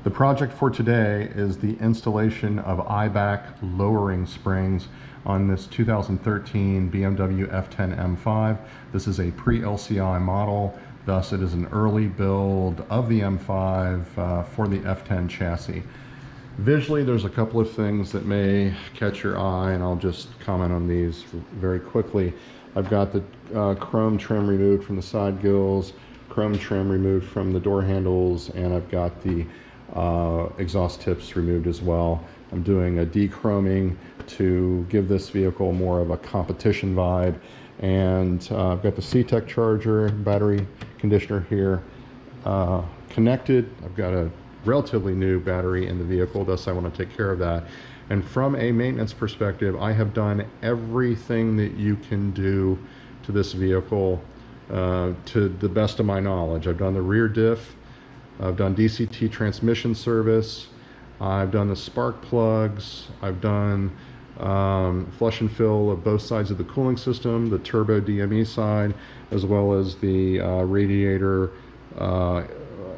The project for today is the installation of Eibach lowering springs on this 2013 BMW F10 M5. This is a pre-LCI model, thus it is an early build of the M5 for the F10 chassis. Visually, there's a couple of things that may catch your eye, and I'll just comment on these very quickly. I've got the chrome trim removed from the side gills, chrome trim removed from the door handles, and I've got the exhaust tips removed as well. I'm doing a dechroming to give this vehicle more of a competition vibe, and I've got the C-Tech charger, battery conditioner here connected. I've got a relatively new battery in the vehicle, thus I want to take care of that. And from a maintenance perspective, I have done everything that you can do to this vehicle to the best of my knowledge. I've done the rear diff, I've done DCT transmission service, I've done the spark plugs, I've done flush and fill of both sides of the cooling system, the turbo DME side, as well as the radiator,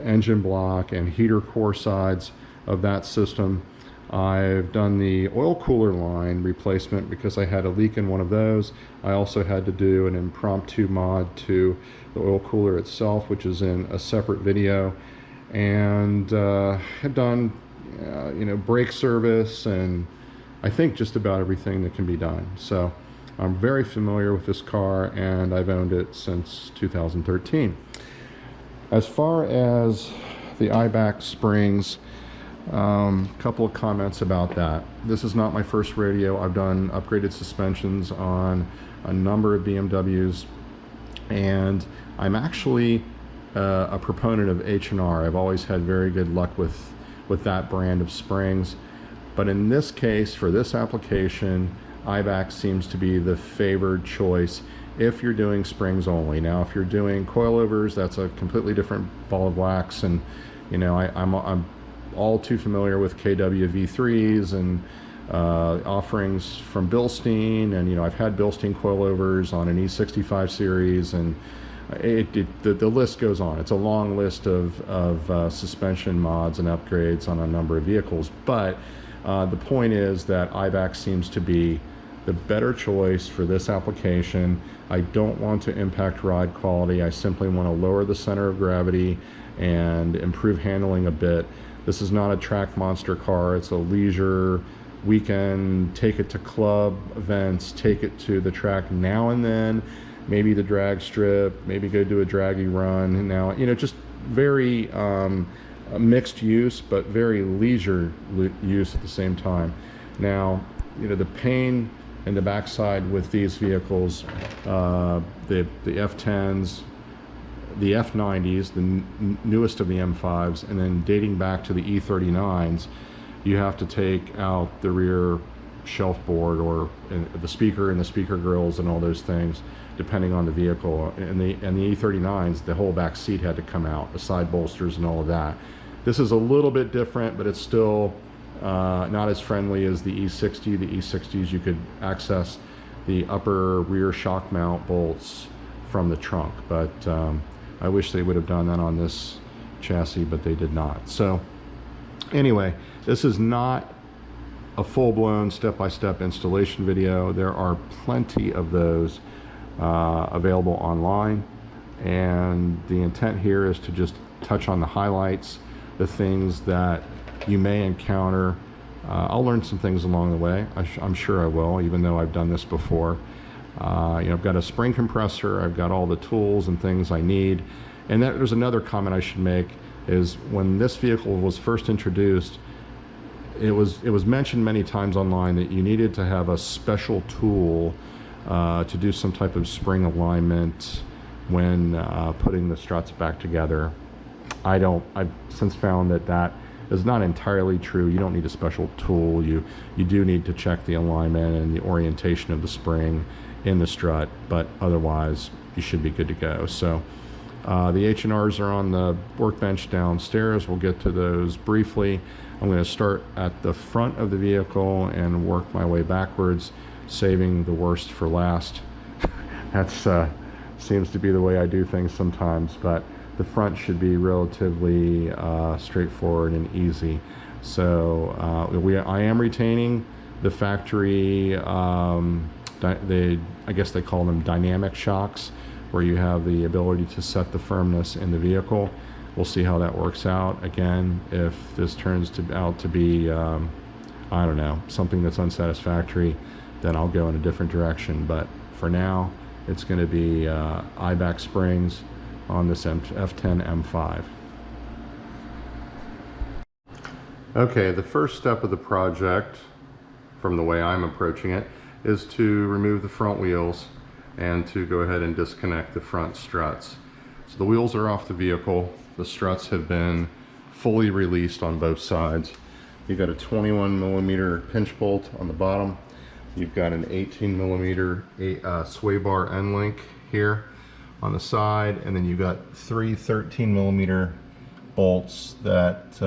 engine block, and heater core sides of that system. I've done the oil cooler line replacement because I had a leak in one of those. I also had to do an impromptu mod to the oil cooler itself, which is in a separate video, and had done brake service and I think just about everything that can be done. So I'm very familiar with this car, and I've owned it since 2013. As far as the Eibach springs, couple of comments about that. This is not my first rodeo. I've done upgraded suspensions on a number of BMWs, and I'm actually a proponent of H&R. I've always had very good luck with that brand of springs, but in this case, for this application, Eibach seems to be the favored choice if you're doing springs only. Now, if you're doing coilovers, that's a completely different ball of wax, and I'm all too familiar with KW V3s and offerings from Bilstein, and I've had Bilstein coilovers on an E65 series, and the list goes on. It's a long list of suspension mods and upgrades on a number of vehicles, but the point is that Eibach seems to be the better choice for this application. I don't want to impact ride quality. I simply want to lower the center of gravity and improve handling a bit. This is not a track monster car. It's a leisure weekend, take it to club events, take it to the track now and then, maybe the drag strip, maybe go do a draggy run. Now, just very mixed use, but very leisure use at the same time. Now, the pain in the backside with these vehicles, the F10s, the F90s, the newest of the M5s, and then dating back to the E39s, you have to take out the rear shelf board or the speaker and the speaker grills and all those things, depending on the vehicle. And the E39s, the whole back seat had to come out, the side bolsters and all of that. This is a little bit different, but it's still not as friendly as the E60. The E60s, you could access the upper rear shock mount bolts from the trunk, but I wish they would have done that on this chassis, but they did not. So anyway, this is not a full-blown step-by-step installation video. There are plenty of those available online, and the intent here is to just touch on the highlights, the things that you may encounter. I'll learn some things along the way. I'm sure I will, even though I've done this before. I've got a spring compressor, I've got all the tools and things I need. And there's another comment I should make, is when this vehicle was first introduced, it was mentioned many times online that you needed to have a special tool to do some type of spring alignment when putting the struts back together. I've since found that is not entirely true. You don't need a special tool. You do need to check the alignment and the orientation of the spring in the strut, but otherwise you should be good to go. So the H&Rs are on the workbench downstairs. We'll get to those briefly. I'm going to start at the front of the vehicle and work my way backwards, saving the worst for last. That's seems to be the way I do things sometimes, but the front should be relatively straightforward and easy. So I am retaining the factory, I guess they call them dynamic shocks, where you have the ability to set the firmness in the vehicle. We'll see how that works out. Again, if this turns out to be, I don't know, something that's unsatisfactory, then I'll go in a different direction. But for now, it's going to be Eibach springs on this F10 M5. Okay, the first step of the project, from the way I'm approaching it, is to remove the front wheels and to go ahead and disconnect the front struts. So the wheels are off the vehicle. The struts have been fully released on both sides. You've got a 21mm pinch bolt on the bottom. You've got an 18mm sway bar end link here on the side, and then you've got 3 13mm bolts that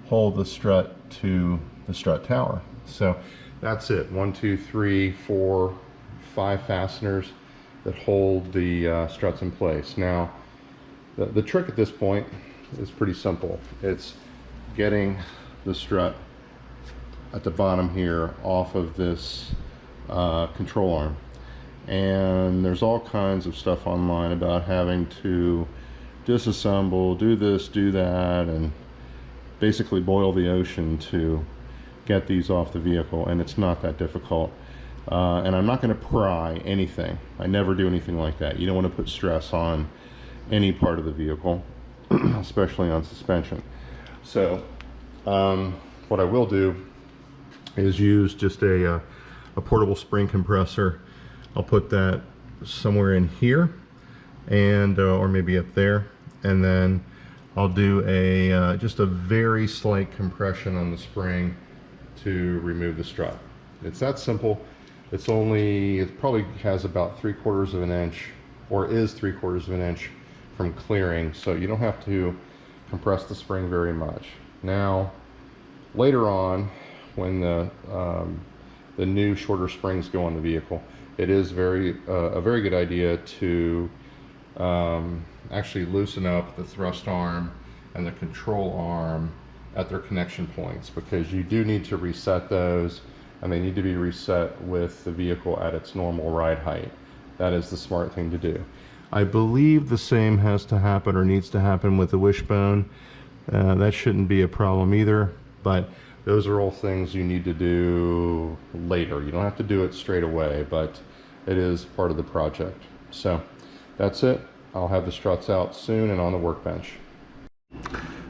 hold the strut to the strut tower. So that's it. 1, 2, 3, 4, 5 fasteners that hold the struts in place. Now, the trick at this point is pretty simple. It's getting the strut at the bottom here off of this control arm. And there's all kinds of stuff online about having to disassemble, do this, do that, and basically boil the ocean to get these off the vehicle, and it's not that difficult. And I'm not going to pry anything. I never do anything like that. You don't want to put stress on any part of the vehicle, especially on suspension. So what I will do is use just a portable spring compressor. I'll put that somewhere in here, and or maybe up there, and then I'll do a just a very slight compression on the spring to remove the strut. It's that simple. It probably has about 3/4 of an inch, or is 3/4 of an inch from clearing, so you don't have to compress the spring very much. Now, later on, when the new shorter springs go on the vehicle, it is a very good idea to actually loosen up the thrust arm and the control arm at their connection points, because you do need to reset those, and they need to be reset with the vehicle at its normal ride height. That is the smart thing to do. I believe the same has to happen, or needs to happen, with the wishbone. That shouldn't be a problem either, but those are all things you need to do later. You don't have to do it straight away, but it is part of the project. So that's it. I'll have the struts out soon and on the workbench.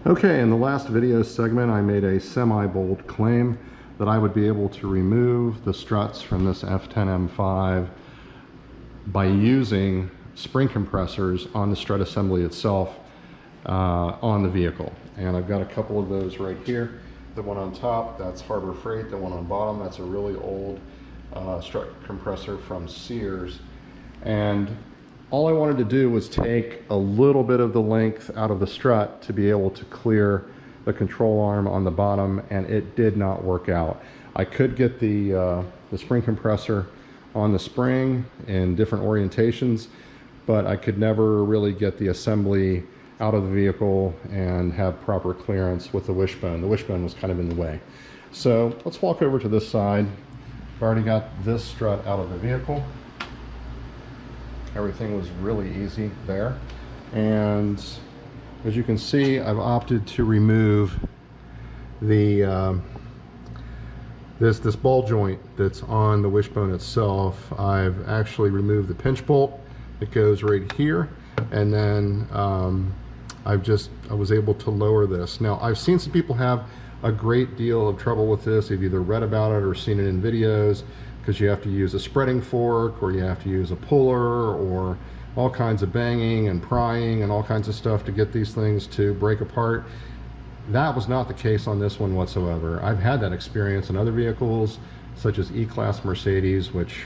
Okay, in the last video segment, I made a semi-bold claim that I would be able to remove the struts from this F10 M5 by using spring compressors on the strut assembly itself on the vehicle. And I've got a couple of those right here. The one on top, that's Harbor Freight. The one on bottom, that's a really old strut compressor from Sears. And all I wanted to do was take a little bit of the length out of the strut to be able to clear the control arm on the bottom, and it did not work out. I could get the spring compressor on the spring in different orientations, but I could never really get the assembly out of the vehicle and have proper clearance with the wishbone. The wishbone was kind of in the way. So let's walk over to this side. I've already got this strut out of the vehicle. Everything was really easy there. And as you can see, I've opted to remove the this ball joint that's on the wishbone itself. I've actually removed the pinch bolt that goes right here, and then I was able to lower this. Now, I've seen some people have a great deal of trouble with this. They've either read about it or seen it in videos, because you have to use a spreading fork, or you have to use a puller, or all kinds of banging and prying and all kinds of stuff to get these things to break apart. That was not the case on this one whatsoever. I've had that experience in other vehicles, such as E-Class Mercedes, which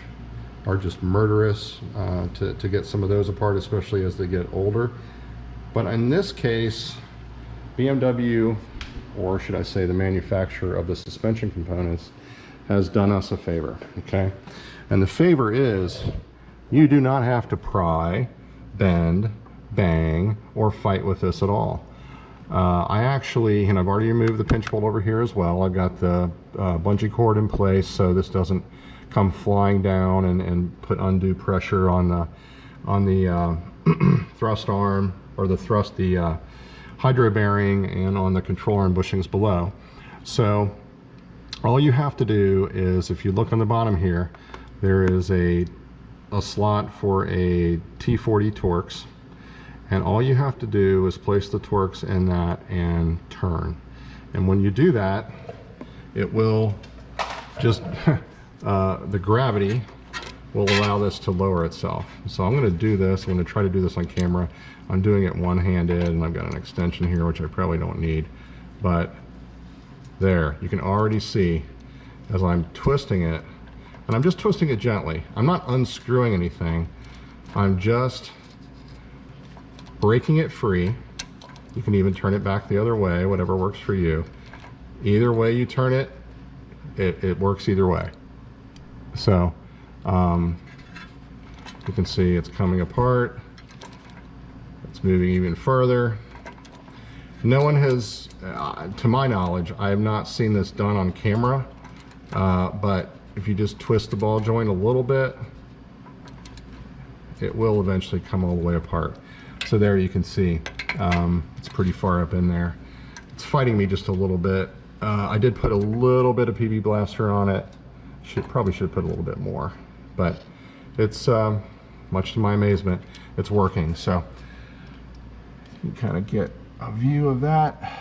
are just murderous to get some of those apart, especially as they get older. But in this case, BMW, or should I say the manufacturer of the suspension components, has done us a favor, okay? And the favor is, you do not have to pry, bend, bang or fight with this at all. I actually, and I've already removed the pinch bolt over here as well. I've got the bungee cord in place so this doesn't come flying down and put undue pressure on the thrust arm, or the hydro bearing, and on the control arm bushings below. So all you have to do is, if you look on the bottom here, there is a slot for a T40 Torx, and all you have to do is place the Torx in that and turn. And when you do that, it will just the gravity will allow this to lower itself. So I'm going to do this. I'm going to try to do this on camera. I'm doing it one-handed, and I've got an extension here which I probably don't need, but there, you can already see as I'm twisting it, and I'm just twisting it gently. I'm not unscrewing anything. I'm just breaking it free. You can even turn it back the other way, whatever works for you. Either way you turn it, it works either way. So you can see it's coming apart. It's moving even further. No one has, to my knowledge, I have not seen this done on camera, but if you just twist the ball joint a little bit, it will eventually come all the way apart. So there you can see, it's pretty far up in there. It's fighting me just a little bit. I did put a little bit of PB Blaster on it. Probably should have put a little bit more, but it's, much to my amazement, it's working. So you kind of get a view of that.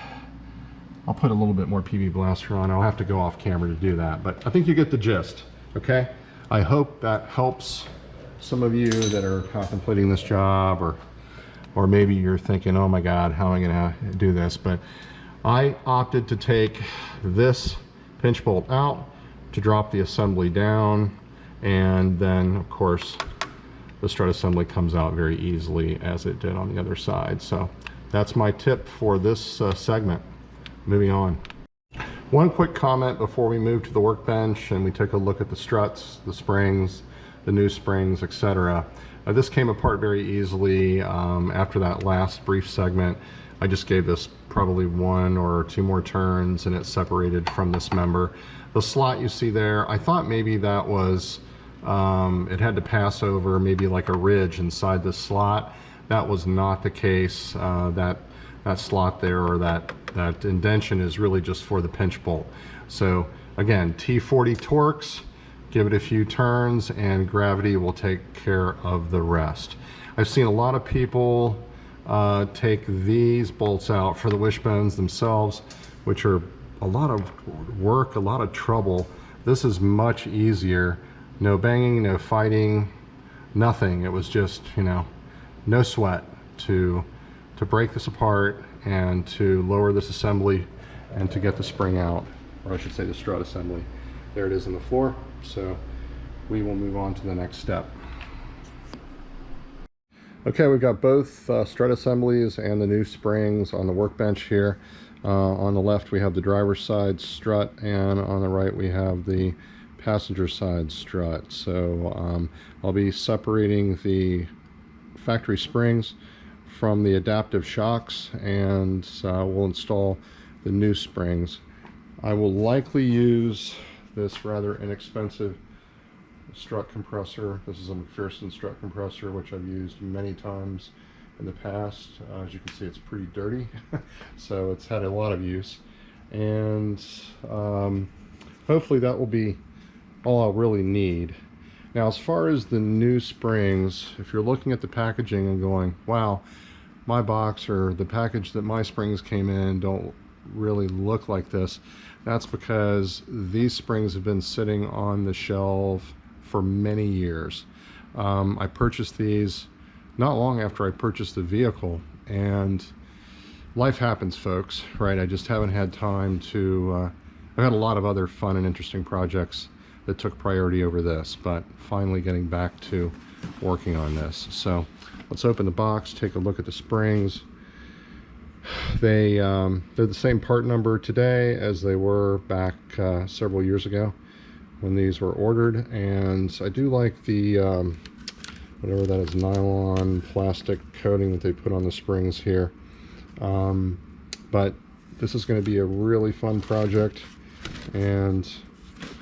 I'll put a little bit more PB Blaster on. I'll have to go off camera to do that, but I think you get the gist, okay? I hope that helps some of you that are contemplating this job, or maybe you're thinking, oh my God, how am I gonna do this? But I opted to take this pinch bolt out to drop the assembly down, and then of course the strut assembly comes out very easily as it did on the other side. So that's my tip for this segment. Moving on. One quick comment before we move to the workbench and we take a look at the struts, the springs, the new springs, etc. This came apart very easily after that last brief segment. I just gave this probably 1 or 2 more turns and it separated from this member. The slot you see there, I thought maybe that was, it had to pass over maybe like a ridge inside this slot. That was not the case. That slot there, or that indentation, is really just for the pinch bolt. So again, T40 Torx, give it a few turns and gravity will take care of the rest. I've seen a lot of people take these bolts out for the wishbones themselves, which are a lot of work, a lot of trouble. This is much easier. No banging, no fighting, nothing. It was just, you know, no sweat to break this apart and to lower this assembly and to get the spring out, or I should say the strut assembly. There it is on the floor. So we will move on to the next step. Okay, we've got both strut assemblies and the new springs on the workbench here. On the left we have the driver's side strut, and on the right we have the passenger side strut. So I'll be separating the factory springs from the adaptive shocks, and we'll install the new springs. I will likely use this rather inexpensive strut compressor. This is a Mcpherson strut compressor, which I've used many times in the past. As you can see, it's pretty dirty, so it's had a lot of use, and hopefully that will be all I'll really need. Now, as far as the new springs, if you're looking at the packaging and going, wow, my box or the package that my springs came in don't really look like this, that's because these springs have been sitting on the shelf for many years. I purchased these not long after I purchased the vehicle, and life happens, folks, right? I just haven't had time to, I've had a lot of other fun and interesting projects that took priority over this, but finally getting back to working on this. So let's open the box, take a look at the springs. They're the same part number today as they were back several years ago when these were ordered, and I do like the whatever that is, nylon plastic coating that they put on the springs here. But this is going to be a really fun project, and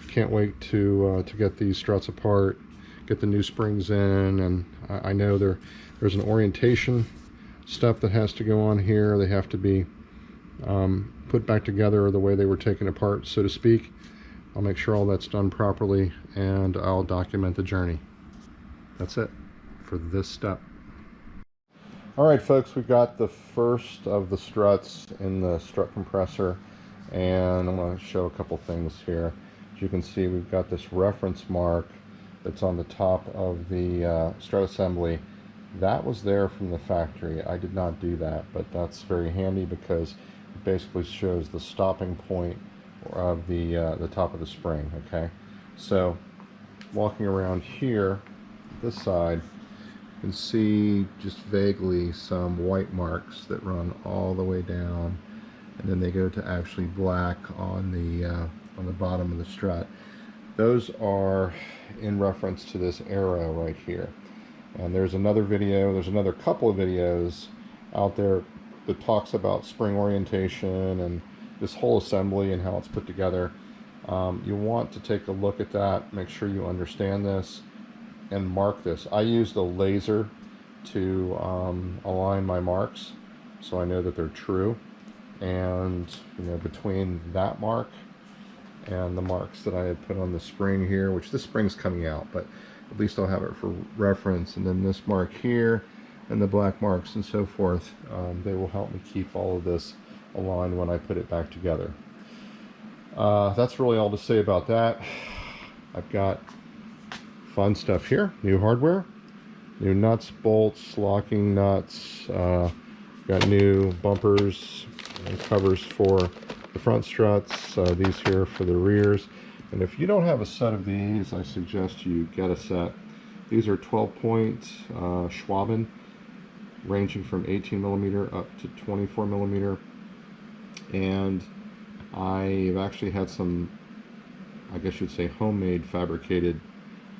can't wait to get these struts apart, get the new springs in. And I know there's an orientation step that has to go on here. They have to be put back together the way they were taken apart, so to speak. I'll make sure all that's done properly, and I'll document the journey. That's it for this step. All right, folks, we've got the first of the struts in the strut compressor, and I'm going to show a couple things here. As you can see, we've got this reference mark that's on the top of the strut assembly. That was there from the factory. I did not do that, but that's very handy because it basically shows the stopping point of the top of the spring. Okay, so walking around here, this side, you can see just vaguely some white marks that run all the way down, and then they go to actually black on the bottom of the strut. Those are in reference to this arrow right here. And there's another couple of videos out there that talks about spring orientation and this whole assembly and how it's put together. You want to take a look at that, make sure you understand this, and mark this. I used a laser to align my marks so I know that they're true. And between that mark and the marks that I had put on the spring here, which this spring's coming out, but at least I'll have it for reference, and then this mark here and the black marks and so forth, they will help me keep all of this aligned when I put it back together. That's really all to say about that. I've got fun stuff here, new hardware, new nuts, bolts, locking nuts, got new bumpers and covers for the front struts, these here for the rears. And if you don't have a set of these, I suggest you get a set. These are 12-point Schwaben, ranging from 18mm up to 24mm. And I've actually had some, I guess you'd say, homemade fabricated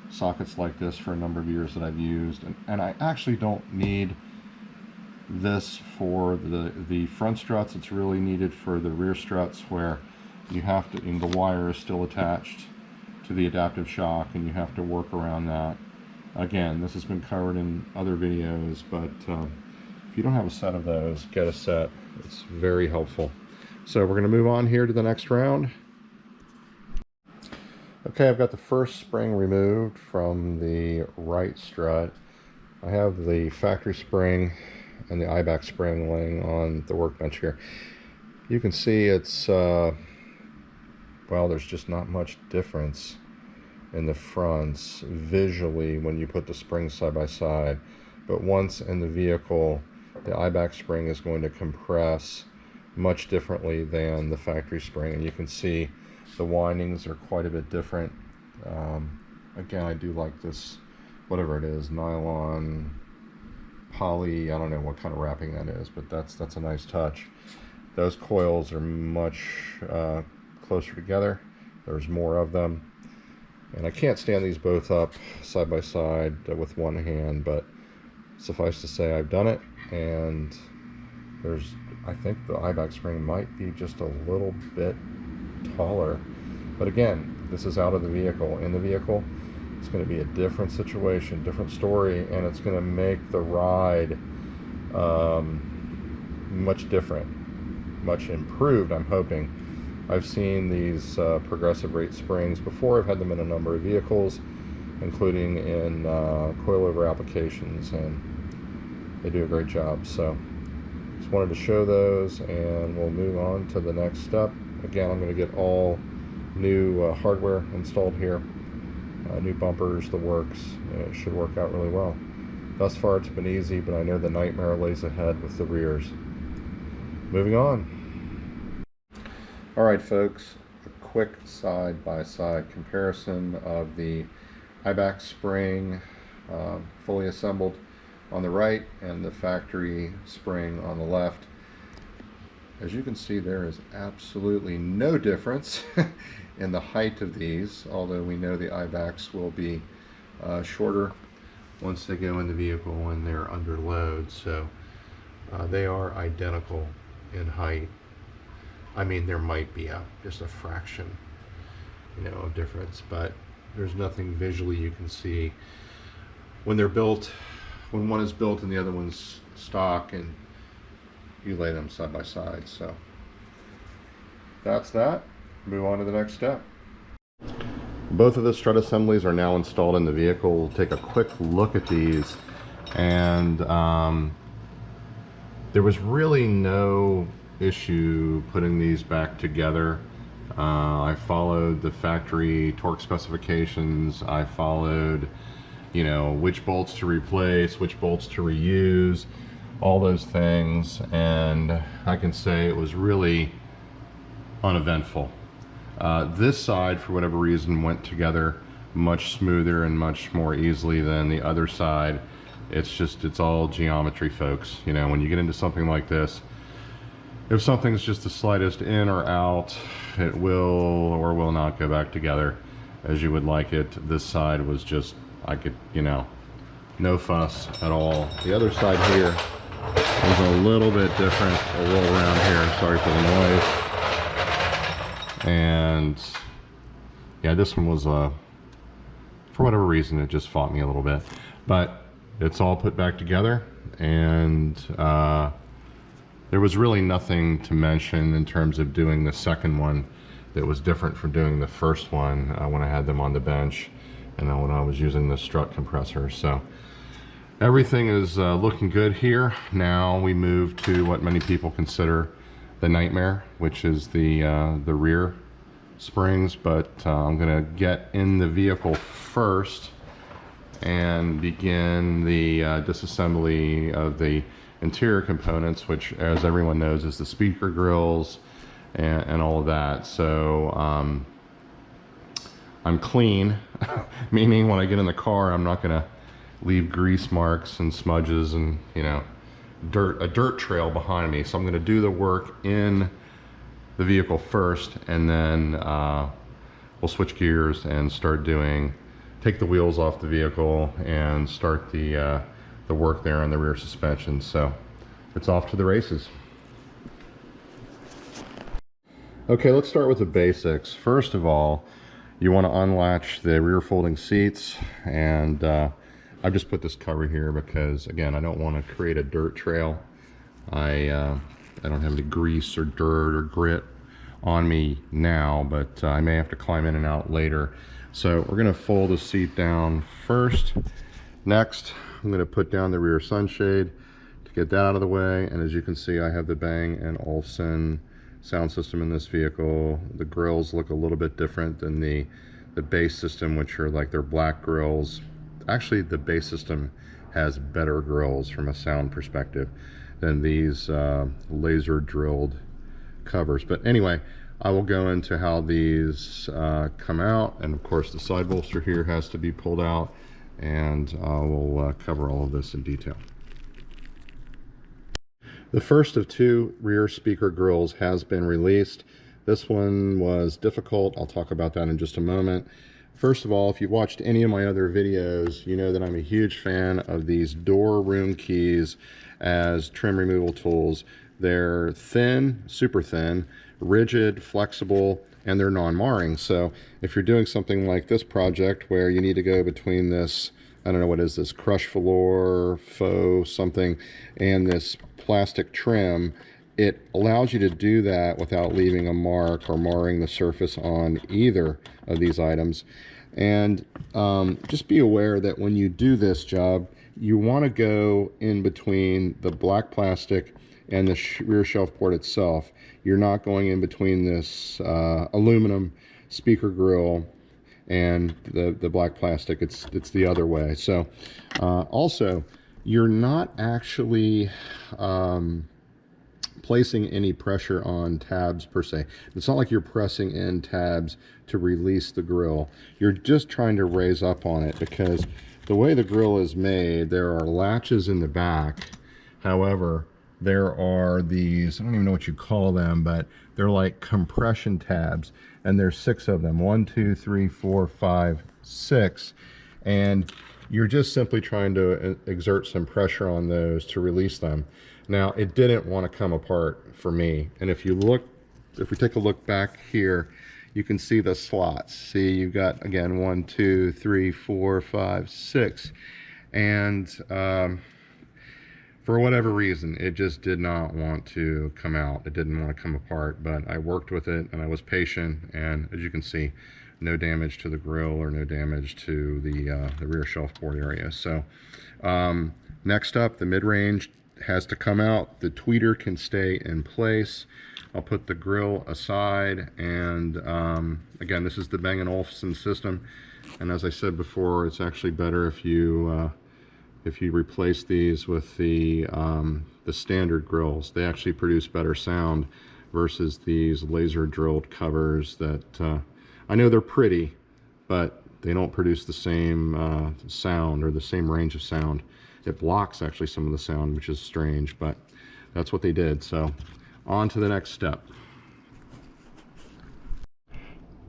sockets like this for a number of years that I've used. And I actually don't need this for the front struts. It's really needed for the rear struts, where you have to, the wire is still attached to the adaptive shock and you have to work around that. Again, this has been covered in other videos, but if you don't have a set of those, get a set. It's very helpful. So we're going to move on here to the next round. Okay, I've got the first spring removed from the right strut. I have the factory spring and the Eibach spring laying on the workbench here. You can see it's well, there's just not much difference in the fronts visually when you put the springs side by side. But once in the vehicle, the Eibach spring is going to compress much differently than the factory spring, and you can see the windings are quite a bit different. Again, I do like this, whatever it is, nylon, poly, I don't know what kind of wrapping that is, but that's a nice touch. Those coils are much closer together. There's more of them, and I can't stand these both up side by side with one hand, but suffice to say I've done it, and I think the Eibach spring might be just a little bit taller, but again, this is out of the vehicle. In the vehicle, it's going to be a different situation, different story, and it's going to make the ride much different, much improved, I'm hoping. I've seen these progressive rate springs before. I've had them in a number of vehicles, including in coilover applications, and they do a great job. So just wanted to show those, and we'll move on to the next step. Again, I'm going to get all new hardware installed here, new bumpers, the works. It should work out really well. Thus far it's been easy, but I know the nightmare lays ahead with the rears. Moving on. Alright folks, a quick side-by-side comparison of the Highback spring fully assembled on the right and the factory spring on the left. As you can see, there is absolutely no difference in the height of these, although we know the Eibachs will be shorter. once they go in the vehicle and they're under load. So they are identical in height. I mean, there might be just a fraction, of difference, but there's nothing visually you can see when they're built, when one is built and the other one's stock, and you lay them side by side. So that's that. Move on to the next step. Both of the strut assemblies are now installed in the vehicle. We'll take a quick look at these, and there was really no issue putting these back together. I followed the factory torque specifications. I followed, which bolts to replace, which bolts to reuse, all those things, and I can say it was really uneventful. This side, for whatever reason, went together much smoother and much more easily than the other side. It's all geometry, folks. When you get into something like this, if something's just the slightest in or out, it will or will not go back together as you would like it. This side was just, no fuss at all. The other side here is a little bit different. I'll roll around here, sorry for the noise. And yeah, this one was, for whatever reason, it just fought me a little bit. But it's all put back together, and there was really nothing to mention in terms of doing the second one that was different from doing the first one when I had them on the bench and then when I was using the strut compressor. So everything is looking good here. Now we move to what many people consider the nightmare, which is the rear springs, but I'm gonna get in the vehicle first and begin the disassembly of the interior components, which, as everyone knows, is the speaker grills and all of that. So I'm clean, meaning when I get in the car, I'm not gonna leave grease marks and smudges and a dirt trail behind me. So I'm gonna do the work in the vehicle first, and then we'll switch gears and take the wheels off the vehicle and start the work there on the rear suspension. So it's off to the races. Okay, let's start with the basics. First of all, you want to unlatch the rear folding seats, and I've just put this cover here because, again, I don't want to create a dirt trail. I don't have any grease or dirt or grit on me now, but I may have to climb in and out later. So we're going to fold the seat down first. Next, I'm going to put down the rear sunshade to get that out of the way. And as you can see, I have the Bang & Olufsen sound system in this vehicle. The grills look a little bit different than the base system, which are like they're black grills. Actually, the base system has better grills from a sound perspective than these laser drilled covers. But anyway, I will go into how these come out, and of course the side bolster here has to be pulled out, and we'll cover all of this in detail. The first of two rear speaker grills has been released. This one was difficult. I'll talk about that in just a moment. First of all, if you've watched any of my other videos, you know that I'm a huge fan of these door room keys as trim removal tools. They're thin, super thin, rigid, flexible, and they're non-marring. So if you're doing something like this project where you need to go between this, I don't know, what is this, crush velour, faux something, and this plastic trim, it allows you to do that without leaving a mark or marring the surface on either of these items. And just be aware that when you do this job, you want to go in between the black plastic and the rear shelf board itself. You're not going in between this aluminum speaker grill and the black plastic. It's the other way. So also, you're not actually placing any pressure on tabs per se. It's not like you're pressing in tabs to release the grill. You're just trying to raise up on it, because the way the grill is made, there are latches in the back. However, there are these, I don't even know what you call them, but they're like compression tabs, and there's 6 of them. 1, 2, 3, 4, 5, 6. And You're just simply trying to exert some pressure on those to release them. Now, it didn't want to come apart for me. And if we take a look back here, you can see the slots. See, you've got, again, 1, 2, 3, 4, 5, 6. And for whatever reason, it just did not want to come out. It didn't want to come apart, but I worked with it and I was patient. And as you can see, no damage to the grill or no damage to the rear shelf board area. So next up, the mid-range has to come out. The tweeter can stay in place. I'll put the grill aside, and again, this is the Bang & Olufsen system, and as I said before, it's actually better if you replace these with the standard grills. They actually produce better sound versus these laser drilled covers that I know they're pretty, but they don't produce the same sound or the same range of sound. It blocks actually some of the sound, which is strange, but that's what they did. So on to the next step.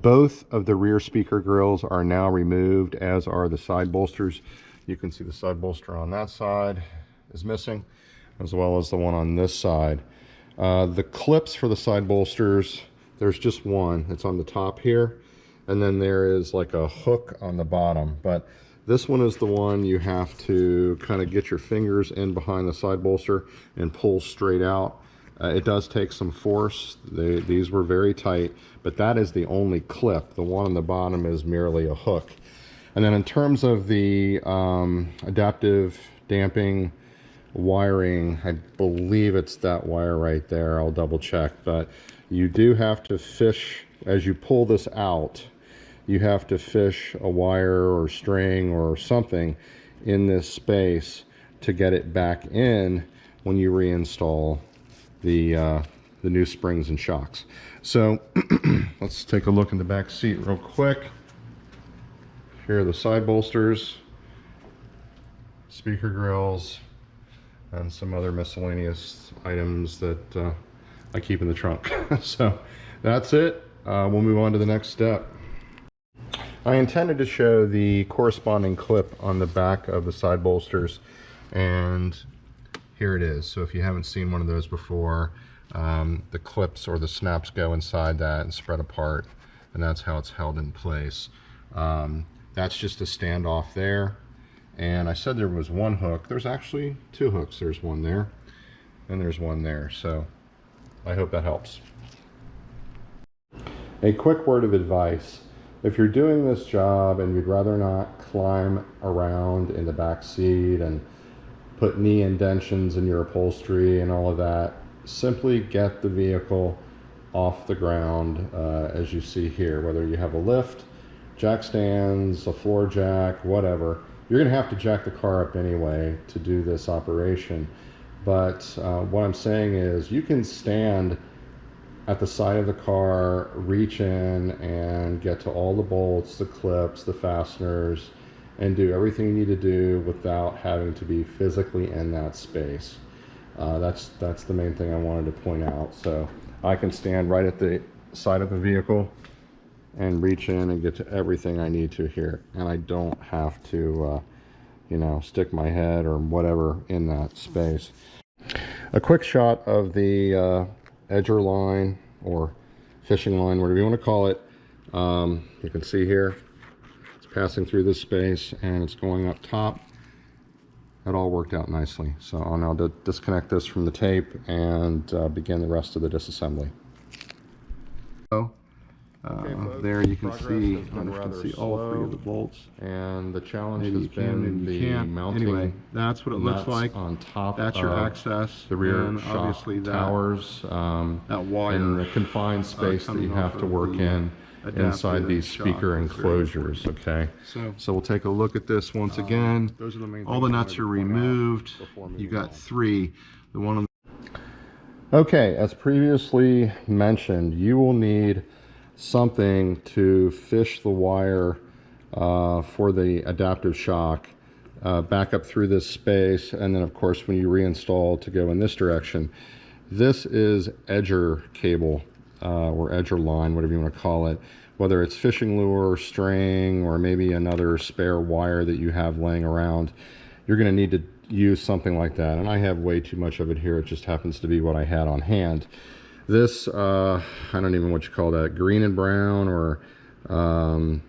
Both of the rear speaker grills are now removed, as are the side bolsters. You can see the side bolster on that side is missing, as well as the one on this side. The clips for the side bolsters, there's just one. It's on the top here, and then there is like a hook on the bottom. But this one is the one you have to kind of get your fingers in behind the side bolster and pull straight out. It does take some force. These were very tight, but that is the only clip. The one on the bottom is merely a hook. And then in terms of the adaptive damping wiring, I believe it's that wire right there. I'll double check, but you do have to fish as you pull this out. You have to fish a wire or string or something in this space to get it back in when you reinstall the new springs and shocks. So let's take a look in the back seat real quick. Here are the side bolsters, speaker grills, and some other miscellaneous items that I keep in the trunk. So that's it. We'll move on to the next step. I intended to show the corresponding clip on the back of the side bolsters, and here it is. So if you haven't seen one of those before, the clips or the snaps go inside that and spread apart, and that's how it's held in place. That's just a standoff there, and I said there was one hook. There's actually two hooks. There's one there and there's one there, so I hope that helps. A quick word of advice: if you're doing this job and you'd rather not climb around in the back seat and put knee indentions in your upholstery and all of that, simply get the vehicle off the ground as you see here. Whether you have a lift, jack stands, a floor jack, whatever, you're going to have to jack the car up anyway to do this operation. But what I'm saying is you can stand at the side of the car, reach in and get to all the bolts, the clips, the fasteners, and do everything you need to do without having to be physically in that space. That's the main thing I wanted to point out. So I can stand right at the side of the vehicle and reach in and get to everything I need to here, and I don't have to you know, stick my head or whatever in that space. A quick shot of the edger line or fishing line, whatever you want to call it. You can see here it's passing through this space and it's going up top. It all worked out nicely. So I'll now disconnect this from the tape and begin the rest of the disassembly. So there you can see all three of the bolts, and the challenge has been the mounting. Anyway, that's what it looks like on top. That's your access, the rear and obviously towers, that wire, and the confined space that you have to work in inside these speaker enclosures. Okay, so we'll take a look at this once again. Those are the main. All the nuts are removed. You got three. The one on. Okay, as previously mentioned, you will need something to fish the wire for the adaptive shock back up through this space, and then of course when you reinstall to go in this direction. This is edger cable. or edger line, whatever you want to call it, whether it's fishing lure, string, or maybe another spare wire that you have laying around, you're going to need to use something like that. And I have way too much of it here. It just happens to be what I had on hand. This, I don't even know what you call that, green and brown, or kind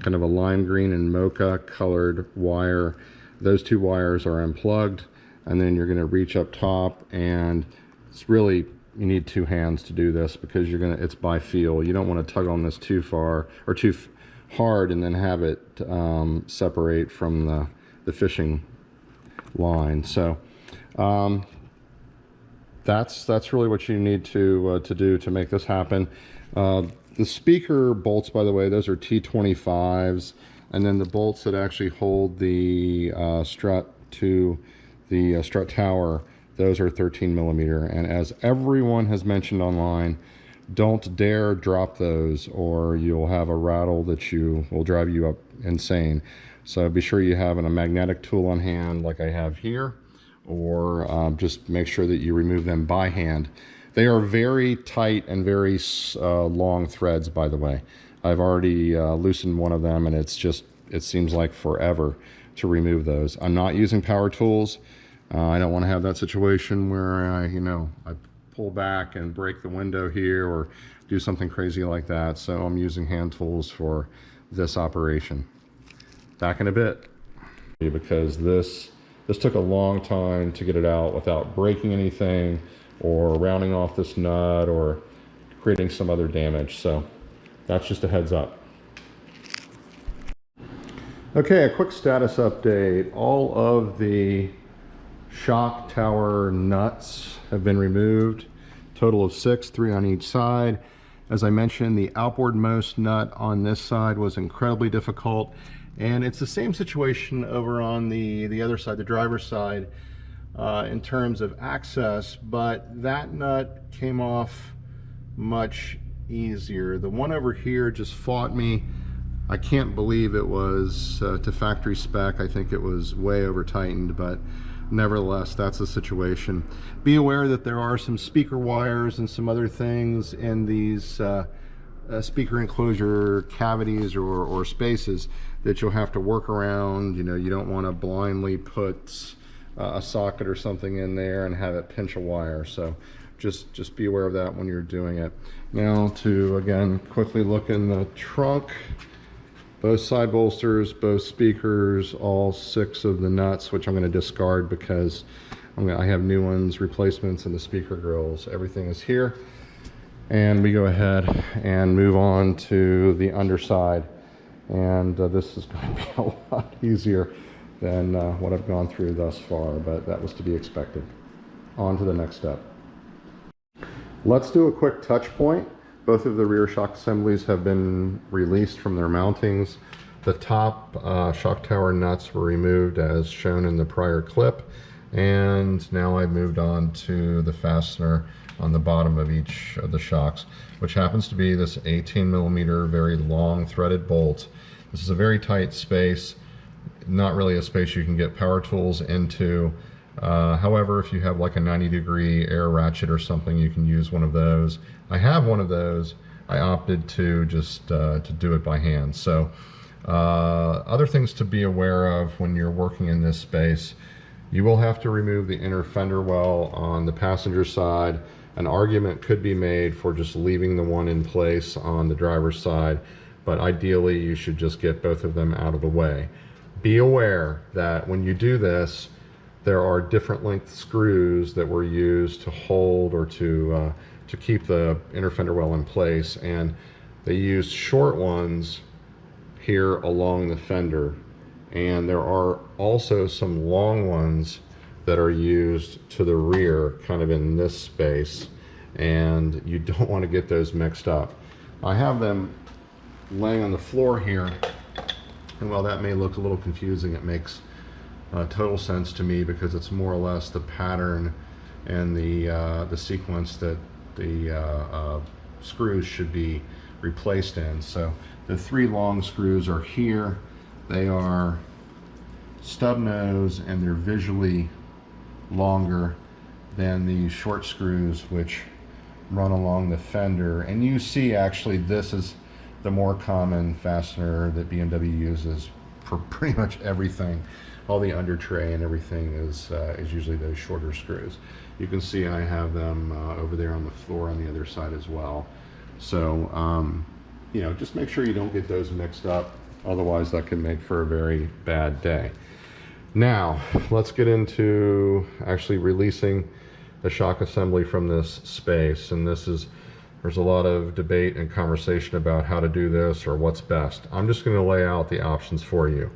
of a lime green and mocha colored wire. Those two wires are unplugged, and then you're going to reach up top, and it's really, you need two hands to do this because it's by feel. You don't want to tug on this too far or too hard and then have it separate from the fishing line. So that's really what you need to do to make this happen. The speaker bolts, by the way, those are T25s, and then the bolts that actually hold the strut to the strut tower, those are 13 millimeter. And as everyone has mentioned online, don't dare drop those or you'll have a rattle that will drive you up insane. So be sure you have a magnetic tool on hand like I have here, or just make sure that you remove them by hand. They are very tight and very long threads, by the way. I've already loosened one of them, and it seems like forever to remove those. I'm not using power tools. I don't want to have that situation where I pull back and break the window here or do something crazy like that. So I'm using hand tools for this operation. Back in a bit, because this took a long time to get it out without breaking anything or rounding off this nut or creating some other damage. So that's just a heads up. Okay, a quick status update. All of the shock tower nuts have been removed. Total of 6, 3 on each side. As I mentioned, the outboardmost nut on this side was incredibly difficult, and it's the same situation over on the other side, the driver's side, in terms of access, but that nut came off much easier. The one over here just fought me. I can't believe it was to factory spec. I think it was way over tightened, but nevertheless, that's the situation. Be aware that there are some speaker wires and some other things in these speaker enclosure cavities or spaces that you'll have to work around. You don't want to blindly put a socket or something in there and have it pinch a wire. So just be aware of that when you're doing it. Now to, again, quickly look in the trunk. Both side bolsters, both speakers, all 6 of the nuts, which I'm going to discard because I have new ones, replacements, and the speaker grills. Everything is here. And we go ahead and move on to the underside. And this is going to be a lot easier than what I've gone through thus far, but that was to be expected. On to the next step. Let's do a quick touch point. Both of the rear shock assemblies have been released from their mountings. The top shock tower nuts were removed as shown in the prior clip, and now I've moved on to the fastener on the bottom of each of the shocks, which happens to be this 18 millimeter very long threaded bolt. This is a very tight space, not really a space you can get power tools into. However, if you have like a 90-degree air ratchet or something, you can use one of those. I have one of those. I opted to just to do it by hand. So other things to be aware of when you're working in this space: you will have to remove the inner fender well on the passenger side. An argument could be made for just leaving the one in place on the driver's side, but ideally you should just get both of them out of the way. Be aware that when you do this, there are different length screws that were used to hold or to keep the inner fender well in place, and they used short ones here along the fender, and there are also some long ones that are used to the rear, kind of in this space, and you don't want to get those mixed up. I have them laying on the floor here, and while that may look a little confusing, it makes total sense to me because it's more or less the pattern and the sequence that the screws should be replaced in. So the 3 long screws are here. They are stub nose, and they're visually longer than the short screws, which run along the fender, and you see actually this is the more common fastener that BMW uses for pretty much everything. All the under tray and everything is usually those shorter screws. You can see I have them over there on the floor on the other side as well. So you know, just make sure you don't get those mixed up, otherwise that can make for a very bad day. Now let's get into actually releasing the shock assembly from this space, and there's a lot of debate and conversation about how to do this or what's best. I'm just going to lay out the options for you.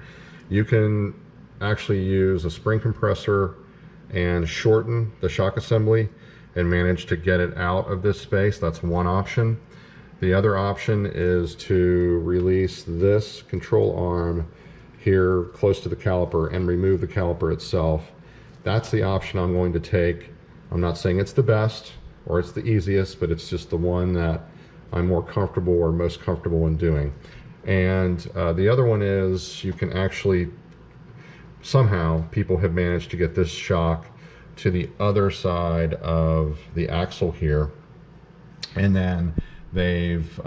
You can actually use a spring compressor and shorten the shock assembly and manage to get it out of this space. That's one option. The other option is to release this control arm here close to the caliper and remove the caliper itself. That's the option I'm going to take. I'm not saying it's the best or it's the easiest, but it's just the one that I'm more comfortable or most comfortable in doing. And the other one is you can actually, somehow people have managed to get this shock to the other side of the axle here, and then they've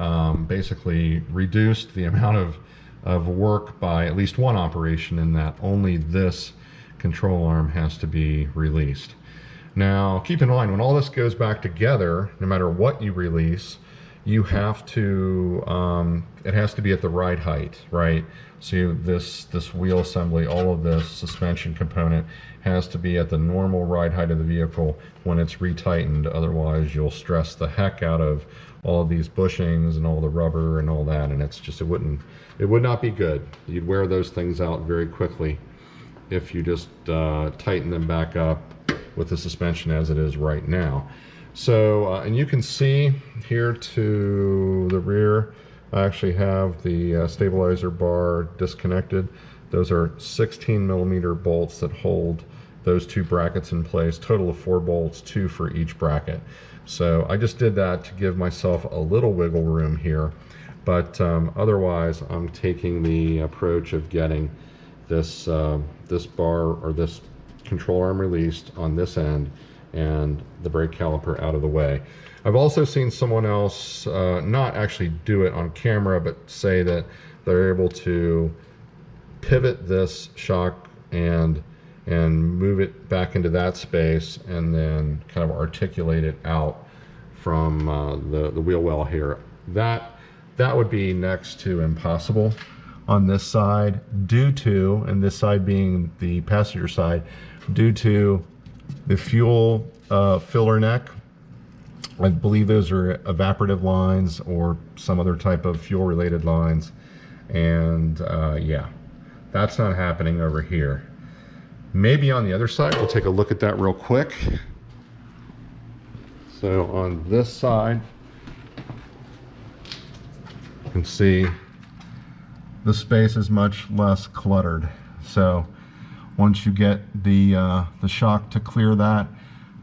basically reduced the amount of work by at least one operation, in that only this control arm has to be released. Now keep in mind, when all this goes back together, no matter what you release, you have to, it has to be at the right height, right? So this wheel assembly, all of this suspension component has to be at the normal ride height of the vehicle when it's retightened. Otherwise you'll stress the heck out of all of these bushings and all the rubber and all that, and it's just, it would not be good. You'd wear those things out very quickly if you just tighten them back up with the suspension as it is right now. So and you can see here to the rear, I actually have the stabilizer bar disconnected. Those are 16mm bolts that hold those two brackets in place. Total of 4 bolts, 2 for each bracket. So I just did that to give myself a little wiggle room here, but otherwise I'm taking the approach of getting this this bar or this control arm released on this end and the brake caliper out of the way. I've also seen someone else not actually do it on camera, but say that they're able to pivot this shock and move it back into that space and then kind of articulate it out from the wheel well here. That would be next to impossible on this side, due to, and this side being the passenger side, due to the fuel filler neck. I believe those are evaporative lines or some other type of fuel related lines, and yeah, that's not happening over here. Maybe on the other side. We'll take a look at that real quick. So on this side, you can see the space is much less cluttered. So once you get the shock to clear that,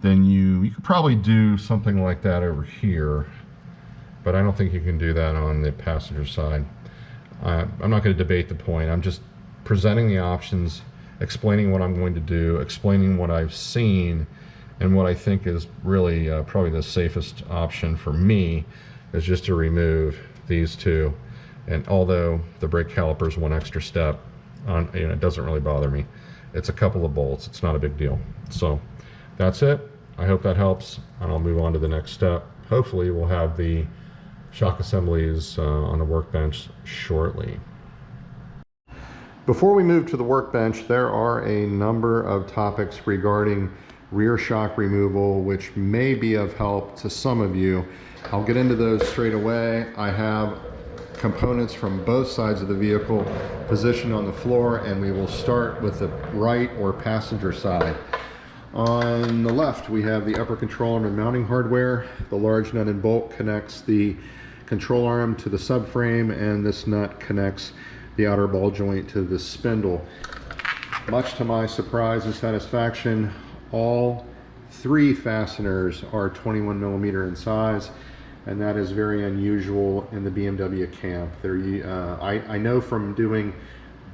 then you could probably do something like that over here, but I don't think you can do that on the passenger side. I'm not going to debate the point. I'm just presenting the options, explaining what I'm going to do, explaining what I've seen, and what I think is really probably the safest option for me is just to remove these two. And although the brake caliper is one extra step, it doesn't really bother me. It's a couple of bolts. It's not a big deal. So that's it. I hope that helps, and I'll move on to the next step. Hopefully we'll have the shock assemblies on the workbench shortly. Before we move to the workbench, there are a number of topics regarding rear shock removal which may be of help to some of you. I'll get into those straight away. I have components from both sides of the vehicle positioned on the floor, and we will start with the right or passenger side. On the left, we have the upper control arm and mounting hardware. The large nut and bolt connects the control arm to the subframe, and this nut connects the outer ball joint to the spindle. Much to my surprise and satisfaction, all 3 fasteners are 21mm in size, and that is very unusual in the BMW camp. I know from doing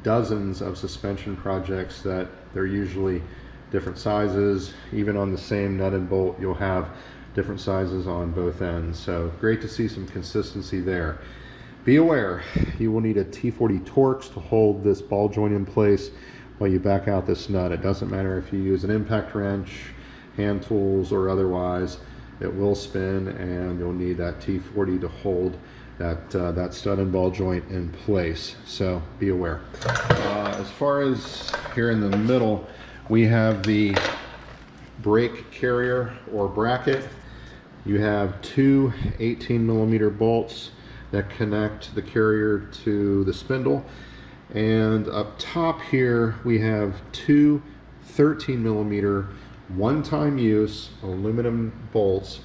dozens of suspension projects that they're usually different sizes. Even on the same nut and bolt, you'll have different sizes on both ends. So great to see some consistency there. Be aware, you will need a T40 Torx to hold this ball joint in place while you back out this nut. It doesn't matter if you use an impact wrench, hand tools, or otherwise, it will spin, and you'll need that T40 to hold that stud and ball joint in place. So be aware. As far as here in the middle, we have the brake carrier or bracket. You have two 18mm bolts that connect the carrier to the spindle, and up top here we have two 13mm one-time use aluminum bolts,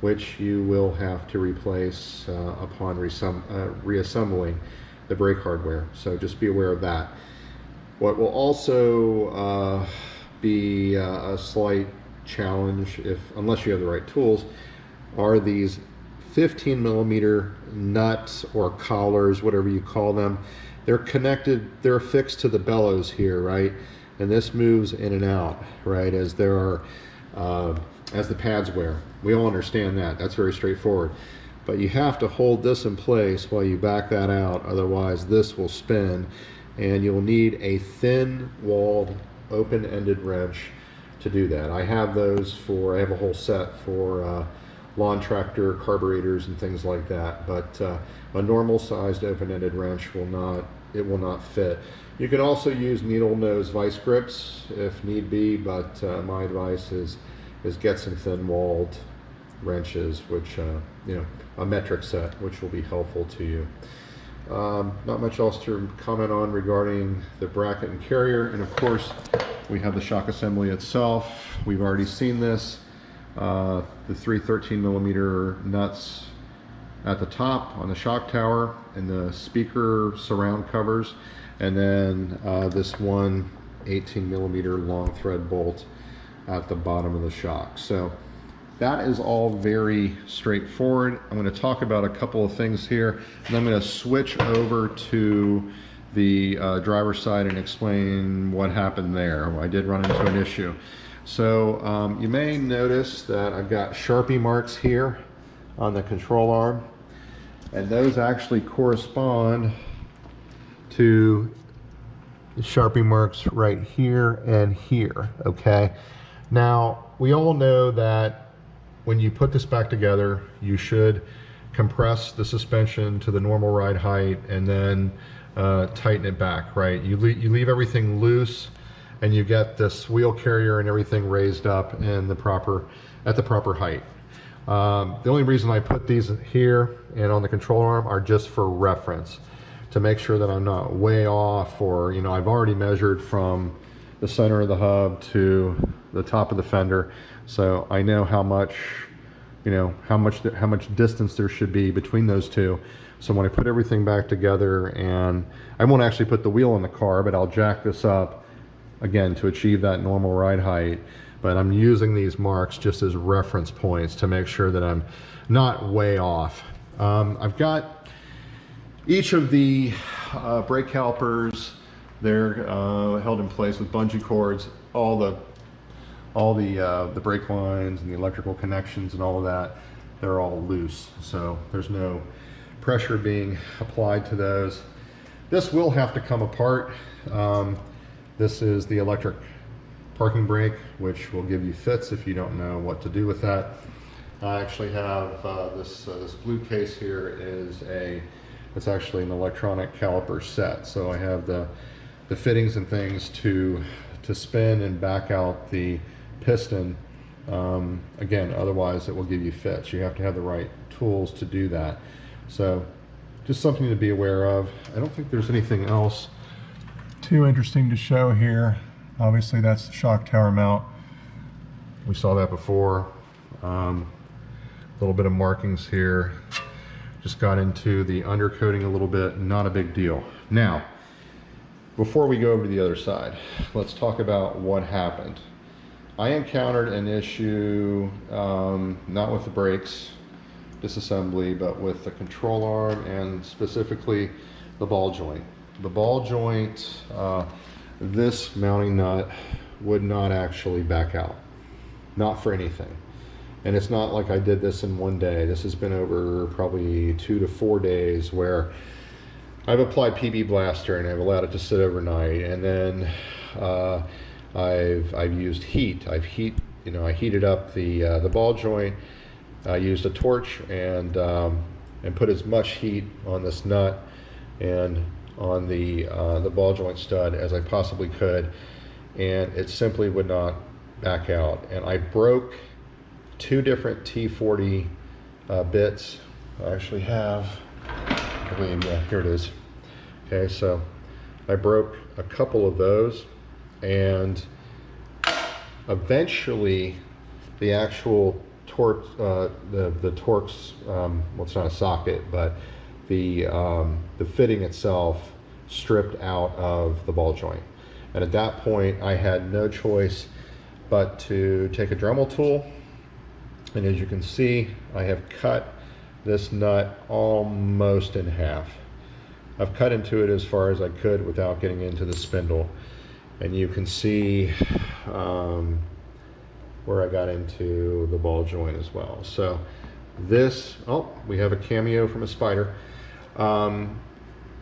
which you will have to replace upon reassembling the brake hardware. So just be aware of that. What will also be a slight challenge, unless you have the right tools, are these 15mm nuts or collars, whatever you call them. They're connected, they're affixed to the bellows here, right? And this moves in and out, right, as there are as the pads wear. We all understand that. That's very straightforward. But you have to hold this in place while you back that out, otherwise this will spin, and you'll need a thin-walled, open-ended wrench to do that. I have those I have a whole set for lawn tractor carburetors and things like that, but a normal-sized open-ended wrench will not fit. You can also use needle nose vice grips if need be, but my advice is get some thin-walled wrenches, which a metric set, which will be helpful to you. Not much else to comment on regarding the bracket and carrier, and of course we have the shock assembly itself. We've already seen this. The three 13mm nuts at the top on the shock tower and the speaker surround covers, and then this one 18mm long thread bolt at the bottom of the shock. So that is all very straightforward. I'm going to talk about a couple of things here, and I'm going to switch over to the driver's side and explain what happened there. I did run into an issue. So you may notice that I've got Sharpie marks here on the control arm, and those actually correspond to the Sharpie marks right here and here, okay? Now, we all know that when you put this back together, you should compress the suspension to the normal ride height and then tighten it back, right? You leave everything loose, and you get this wheel carrier and everything raised up in at the proper height. The only reason I put these here and on the control arm are just for reference, to make sure that I'm not way off, or I've already measured from the center of the hub to the top of the fender, so I know how much distance there should be between those two. So when I put everything back together, and I won't actually put the wheel in the car, but I'll jack this up again to achieve that normal ride height, but I'm using these marks just as reference points to make sure that I'm not way off. I've got each of the brake calipers. They're held in place with bungee cords. All the brake lines and the electrical connections and all of that, they're all loose, so there's no pressure being applied to those. This will have to come apart. This is the electric parking brake, which will give you fits if you don't know what to do with that. I actually have this blue case here it's actually an electronic caliper set. So I have the fittings and things to spin and back out the piston. Again, otherwise it will give you fits. You have to have the right tools to do that. So just something to be aware of. I don't think there's anything else too interesting to show here. Obviously that's the shock tower mount. We saw that before. A little bit of markings here. Just got into the undercoating a little bit, not a big deal. Now, before we go over to the other side, let's talk about what happened. I encountered an issue, not with the brakes disassembly, but with the control arm and specifically the ball joint. The ball joint, this mounting nut would not actually back out, not for anything. And it's not like I did this in one day. This has been over probably 2 to 4 days where I've applied PB Blaster and I've allowed it to sit overnight, and then I've used heat. I heated up the ball joint. I used a torch and put as much heat on this nut and on the ball joint stud as I possibly could, and it simply would not back out. And I broke 2 different T40 bits. I actually have, I believe, yeah, here it is. Okay, so I broke a couple of those, and eventually the actual torque, the Torx, well, it's not a socket, but the fitting itself stripped out of the ball joint. And at that point, I had no choice but to take a Dremel tool. And as you can see, I have cut this nut almost in half. I've cut into it as far as I could without getting into the spindle. And you can see where I got into the ball joint as well. So this, oh, we have a cameo from a spider.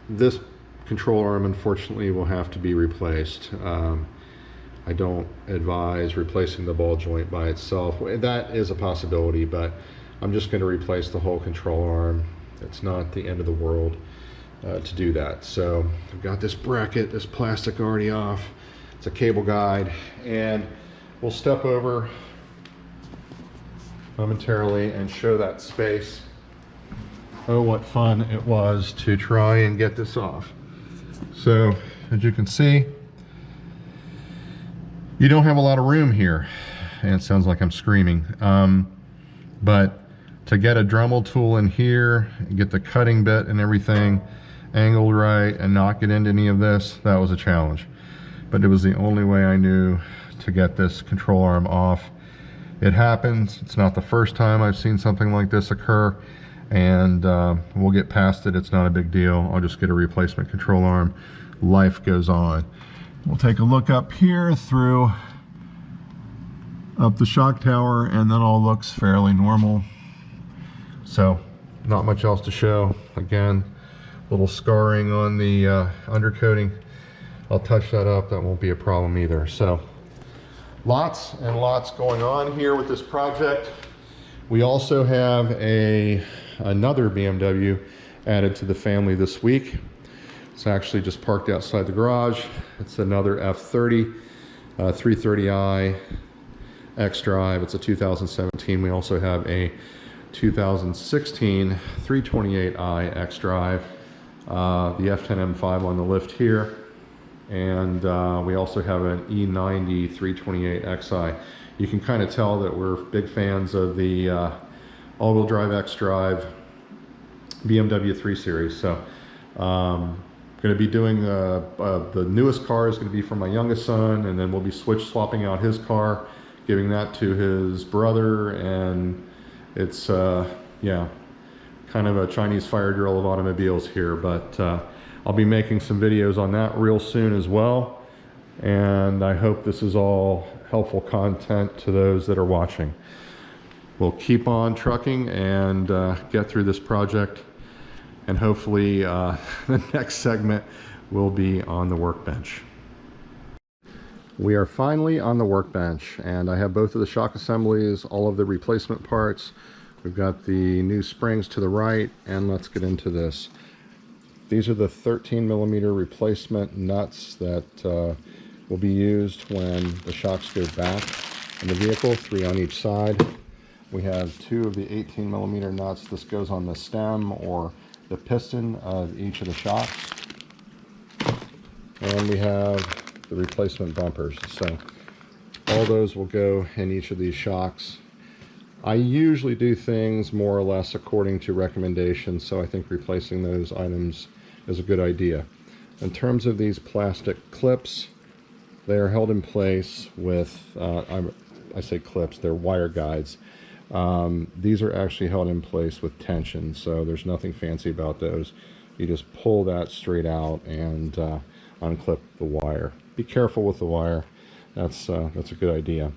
This control arm, unfortunately, will have to be replaced. I don't advise replacing the ball joint by itself. That is a possibility, but I'm just going to replace the whole control arm. It's not the end of the world to do that. So I've got this bracket, this plastic already off. It's a cable guide, and we'll step over momentarily and show that space. Oh, what fun it was to try and get this off. So as you can see, you don't have a lot of room here, and it sounds like I'm screaming, but to get a Dremel tool in here, get the cutting bit and everything angled right and not get into any of this, that was a challenge. But it was the only way I knew to get this control arm off. It happens. It's not the first time I've seen something like this occur, and we'll get past it. It's not a big deal. I'll just get a replacement control arm. Life goes on. We'll take a look up here through up the shock tower, and then all looks fairly normal. So not much else to show. Again, little scarring on the undercoating. I'll touch that up. That won't be a problem either. So lots and lots going on here with this project. We also have another BMW added to the family this week. It's actually just parked outside the garage. It's another F30 330i X-Drive. It's a 2017. We also have a 2016 328i X-Drive, the F10 M5 on the lift here, and we also have an E90 328 Xi. You can kind of tell that we're big fans of the all-wheel drive X-Drive BMW 3 Series. So going to be doing the newest car is going to be for my youngest son, and then we'll be swapping out his car, giving that to his brother, and it's yeah, kind of a Chinese fire drill of automobiles here. But I'll be making some videos on that real soon as well, and I hope this is all helpful content to those that are watching. We'll keep on trucking and get through this project, and hopefully the next segment will be on the workbench. We are finally on the workbench, and I have both of the shock assemblies, all of the replacement parts. We've got the new springs to the right, and let's get into this. These are the 13mm replacement nuts that will be used when the shocks go back in the vehicle, 3 on each side. We have 2 of the 18mm nuts. This goes on the stem or the piston of each of the shocks. And we have the replacement bumpers. So all those will go in each of these shocks. I usually do things more or less according to recommendations, so I think replacing those items is a good idea. In terms of these plastic clips, they are held in place with, I say clips, they're wire guides. These are actually held in place with tension, so there's nothing fancy about those. You just pull that straight out and unclip the wire. Be careful with the wire. That's a good idea.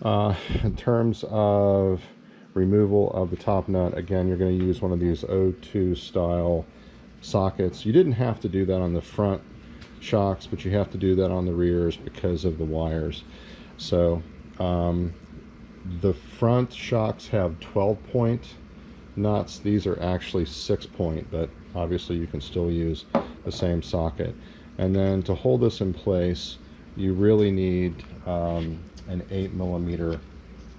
In terms of removal of the top nut. Again, you're going to use one of these O2 style sockets. You didn't have to do that on the front shocks, but you have to do that on the rears because of the wires. So the front shocks have 12-point nuts. These are actually 6-point, but obviously you can still use the same socket. And then to hold this in place, you really need an 8mm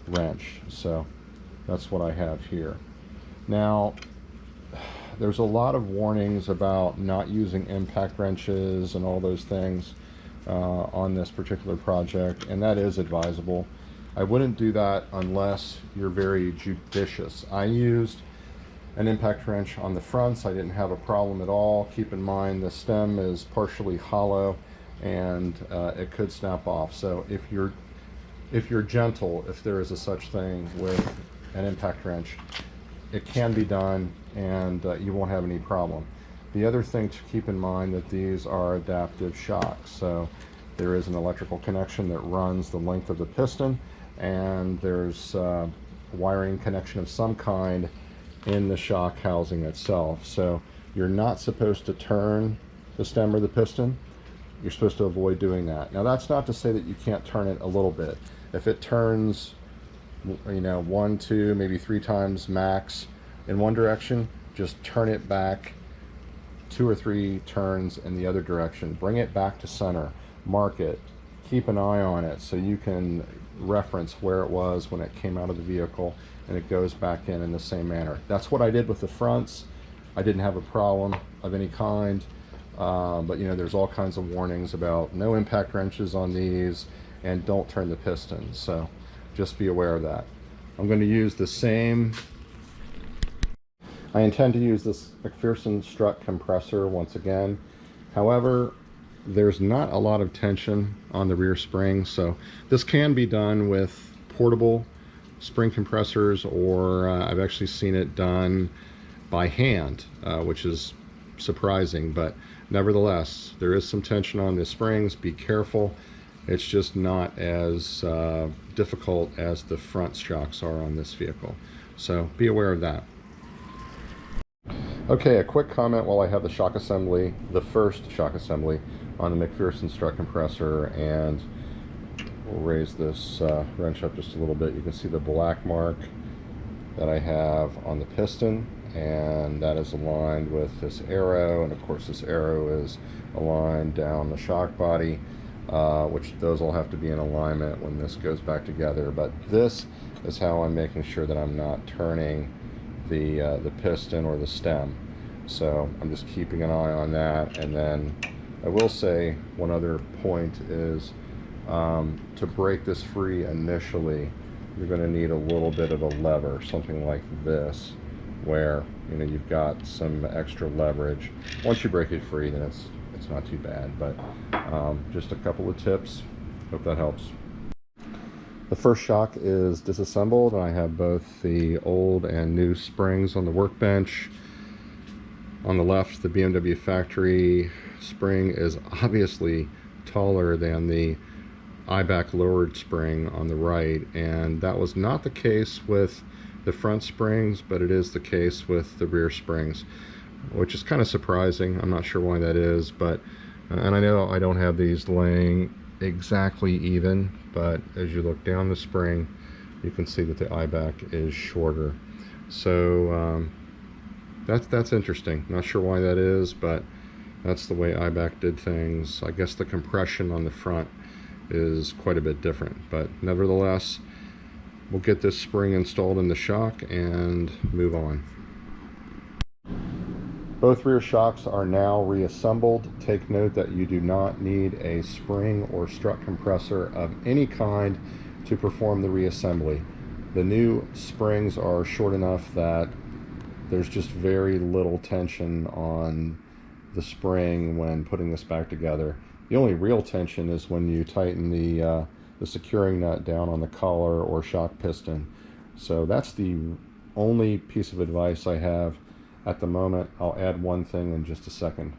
wrench. So that's what I have here. Now, there's a lot of warnings about not using impact wrenches and all those things on this particular project, and that is advisable. I wouldn't do that unless you're very judicious. I used an impact wrench on the fronts. I didn't have a problem at all. Keep in mind the stem is partially hollow and it could snap off. So if you're gentle, if there is a such thing with an impact wrench, it can be done and you won't have any problem. The other thing to keep in mind that these are adaptive shocks. So there is an electrical connection that runs the length of the piston, and there's wiring connection of some kind in the shock housing itself. So you're not supposed to turn the stem or the piston. You're supposed to avoid doing that. Now, that's not to say that you can't turn it a little bit. If it turns, you know, 1, 2, maybe 3 times max in one direction, just turn it back 2 or 3 turns in the other direction. Bring it back to center, mark it, keep an eye on it so you can reference where it was when it came out of the vehicle, and it goes back in the same manner. That's what I did with the fronts. I didn't have a problem of any kind, but you know, there's all kinds of warnings about no impact wrenches on these and don't turn the pistons, so just be aware of that. I'm going to use the same, I intend to use this Mcpherson Strut compressor once again. However, there's not a lot of tension on the rear springs, so this can be done with portable spring compressors, or I've actually seen it done by hand, which is surprising, but nevertheless, there is some tension on the springs. Be careful. It's just not as difficult as the front shocks are on this vehicle, so be aware of that. Okay, a quick comment while I have the shock assembly, the first shock assembly on the Mcpherson Strut compressor, and we'll raise this wrench up just a little bit. You can see the black mark that I have on the piston, and that is aligned with this arrow, and of course this arrow is aligned down the shock body, which those will have to be in alignment when this goes back together. But this is how I'm making sure that I'm not turning the piston or the stem. So I'm just keeping an eye on that. And then I will say one other point is to break this free initially, you're going to need a little bit of a lever, something like this, where you know you've got some extra leverage. Once you break it free, then it's not too bad. But just a couple of tips. Hope that helps. The first shock is disassembled, and I have both the old and new springs on the workbench. On the left, the BMW factory spring is obviously taller than the Eibach lowered spring on the right, and that was not the case with the front springs, but it is the case with the rear springs, which is kind of surprising. I'm not sure why that is, but and I know I don't have these laying exactly even, but as you look down the spring, you can see that the Eibach is shorter. So that's interesting. Not sure why that is, but that's the way Eibach did things. I guess the compression on the front is quite a bit different, but nevertheless, we'll get this spring installed in the shock and move on. Both rear shocks are now reassembled. Take note that you do not need a spring or strut compressor of any kind to perform the reassembly. The new springs are short enough that there's just very little tension on the spring when putting this back together. The only real tension is when you tighten the securing nut down on the collar or shock piston. So that's the only piece of advice I have at the moment. I'll add one thing in just a second.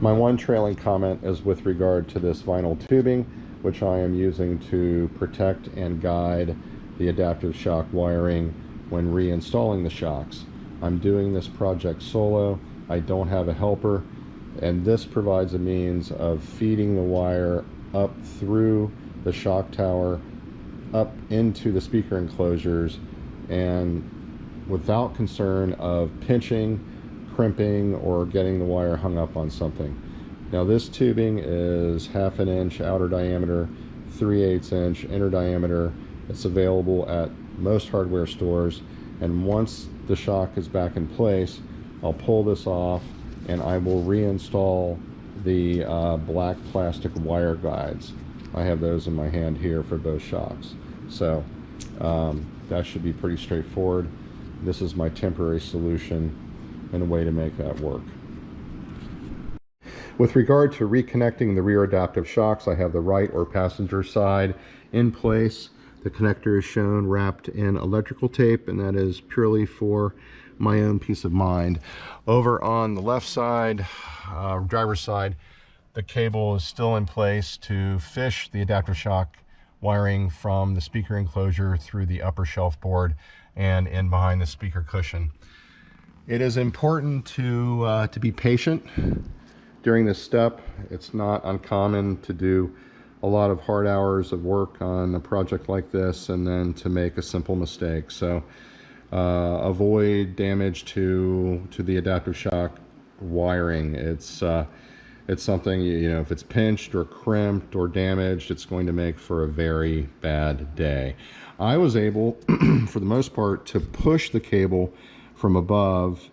My one trailing comment is with regard to this vinyl tubing, which I am using to protect and guide the adaptive shock wiring when reinstalling the shocks. I'm doing this project solo. I don't have a helper, and this provides a means of feeding the wire up through the shock tower, up into the speaker enclosures, and without concern of pinching, crimping, or getting the wire hung up on something. Now this tubing is 1/2 inch outer diameter, 3/8 inch inner diameter. It's available at most hardware stores, and once the shock is back in place, I'll pull this off and I will reinstall the black plastic wire guides. I have those in my hand here for both shocks. So that should be pretty straightforward. This is my temporary solution and a way to make that work. With regard to reconnecting the rear adaptive shocks, I have the right or passenger side in place. The connector is shown wrapped in electrical tape, and that is purely for my own peace of mind. Over on the left side, driver's side, the cable is still in place to fish the adaptive shock wiring from the speaker enclosure through the upper shelf board and in behind the speaker cushion. It is important to be patient during this step. It's not uncommon to do a lot of hard hours of work on a project like this and then to make a simple mistake. So avoid damage to the adaptive shock wiring. It's something, you know, if it's pinched or crimped or damaged, it's going to make for a very bad day. I was able, for the most part, to push the cable from above,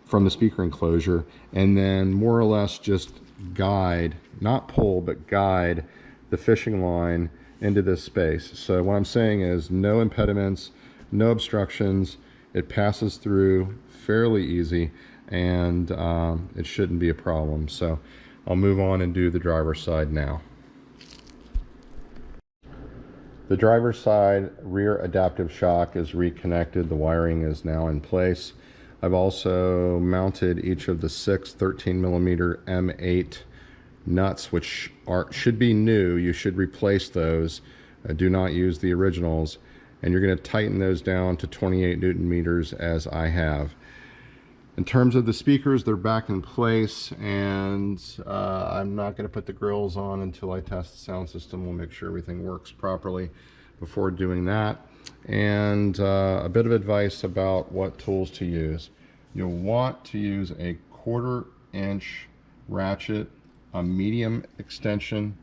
from the speaker enclosure, and then more or less just guide, not pull, but guide the fishing line into this space. So what I'm saying is no impediments, no obstructions. It passes through fairly easy, and it shouldn't be a problem. So I'll move on and do the driver's side now. The driver's side rear adaptive shock is reconnected. The wiring is now in place. I've also mounted each of the 6 13mm M8 nuts, which should be new. You should replace those. Do not use the originals. And you're going to tighten those down to 28 Newton meters as I have. In terms of the speakers, they're back in place, and I'm not going to put the grills on until I test the sound system. We'll make sure everything works properly before doing that. And a bit of advice about what tools to use. You'll want to use a 1/4 inch ratchet, a medium extension,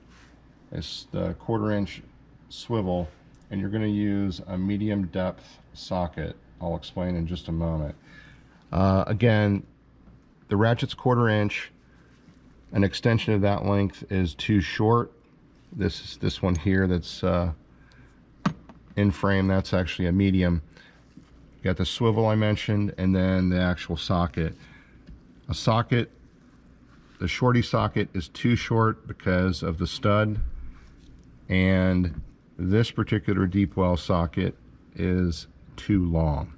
it's the 1/4 inch swivel, and you're going to use a medium depth socket. I'll explain in just a moment. Again, the ratchet's 1/4 inch. An extension of that length is too short. This one here that's in frame, that's actually a medium. You got the swivel I mentioned, and then the actual socket. A socket, the shorty socket, is too short because of the stud, and this particular deep well socket is too long.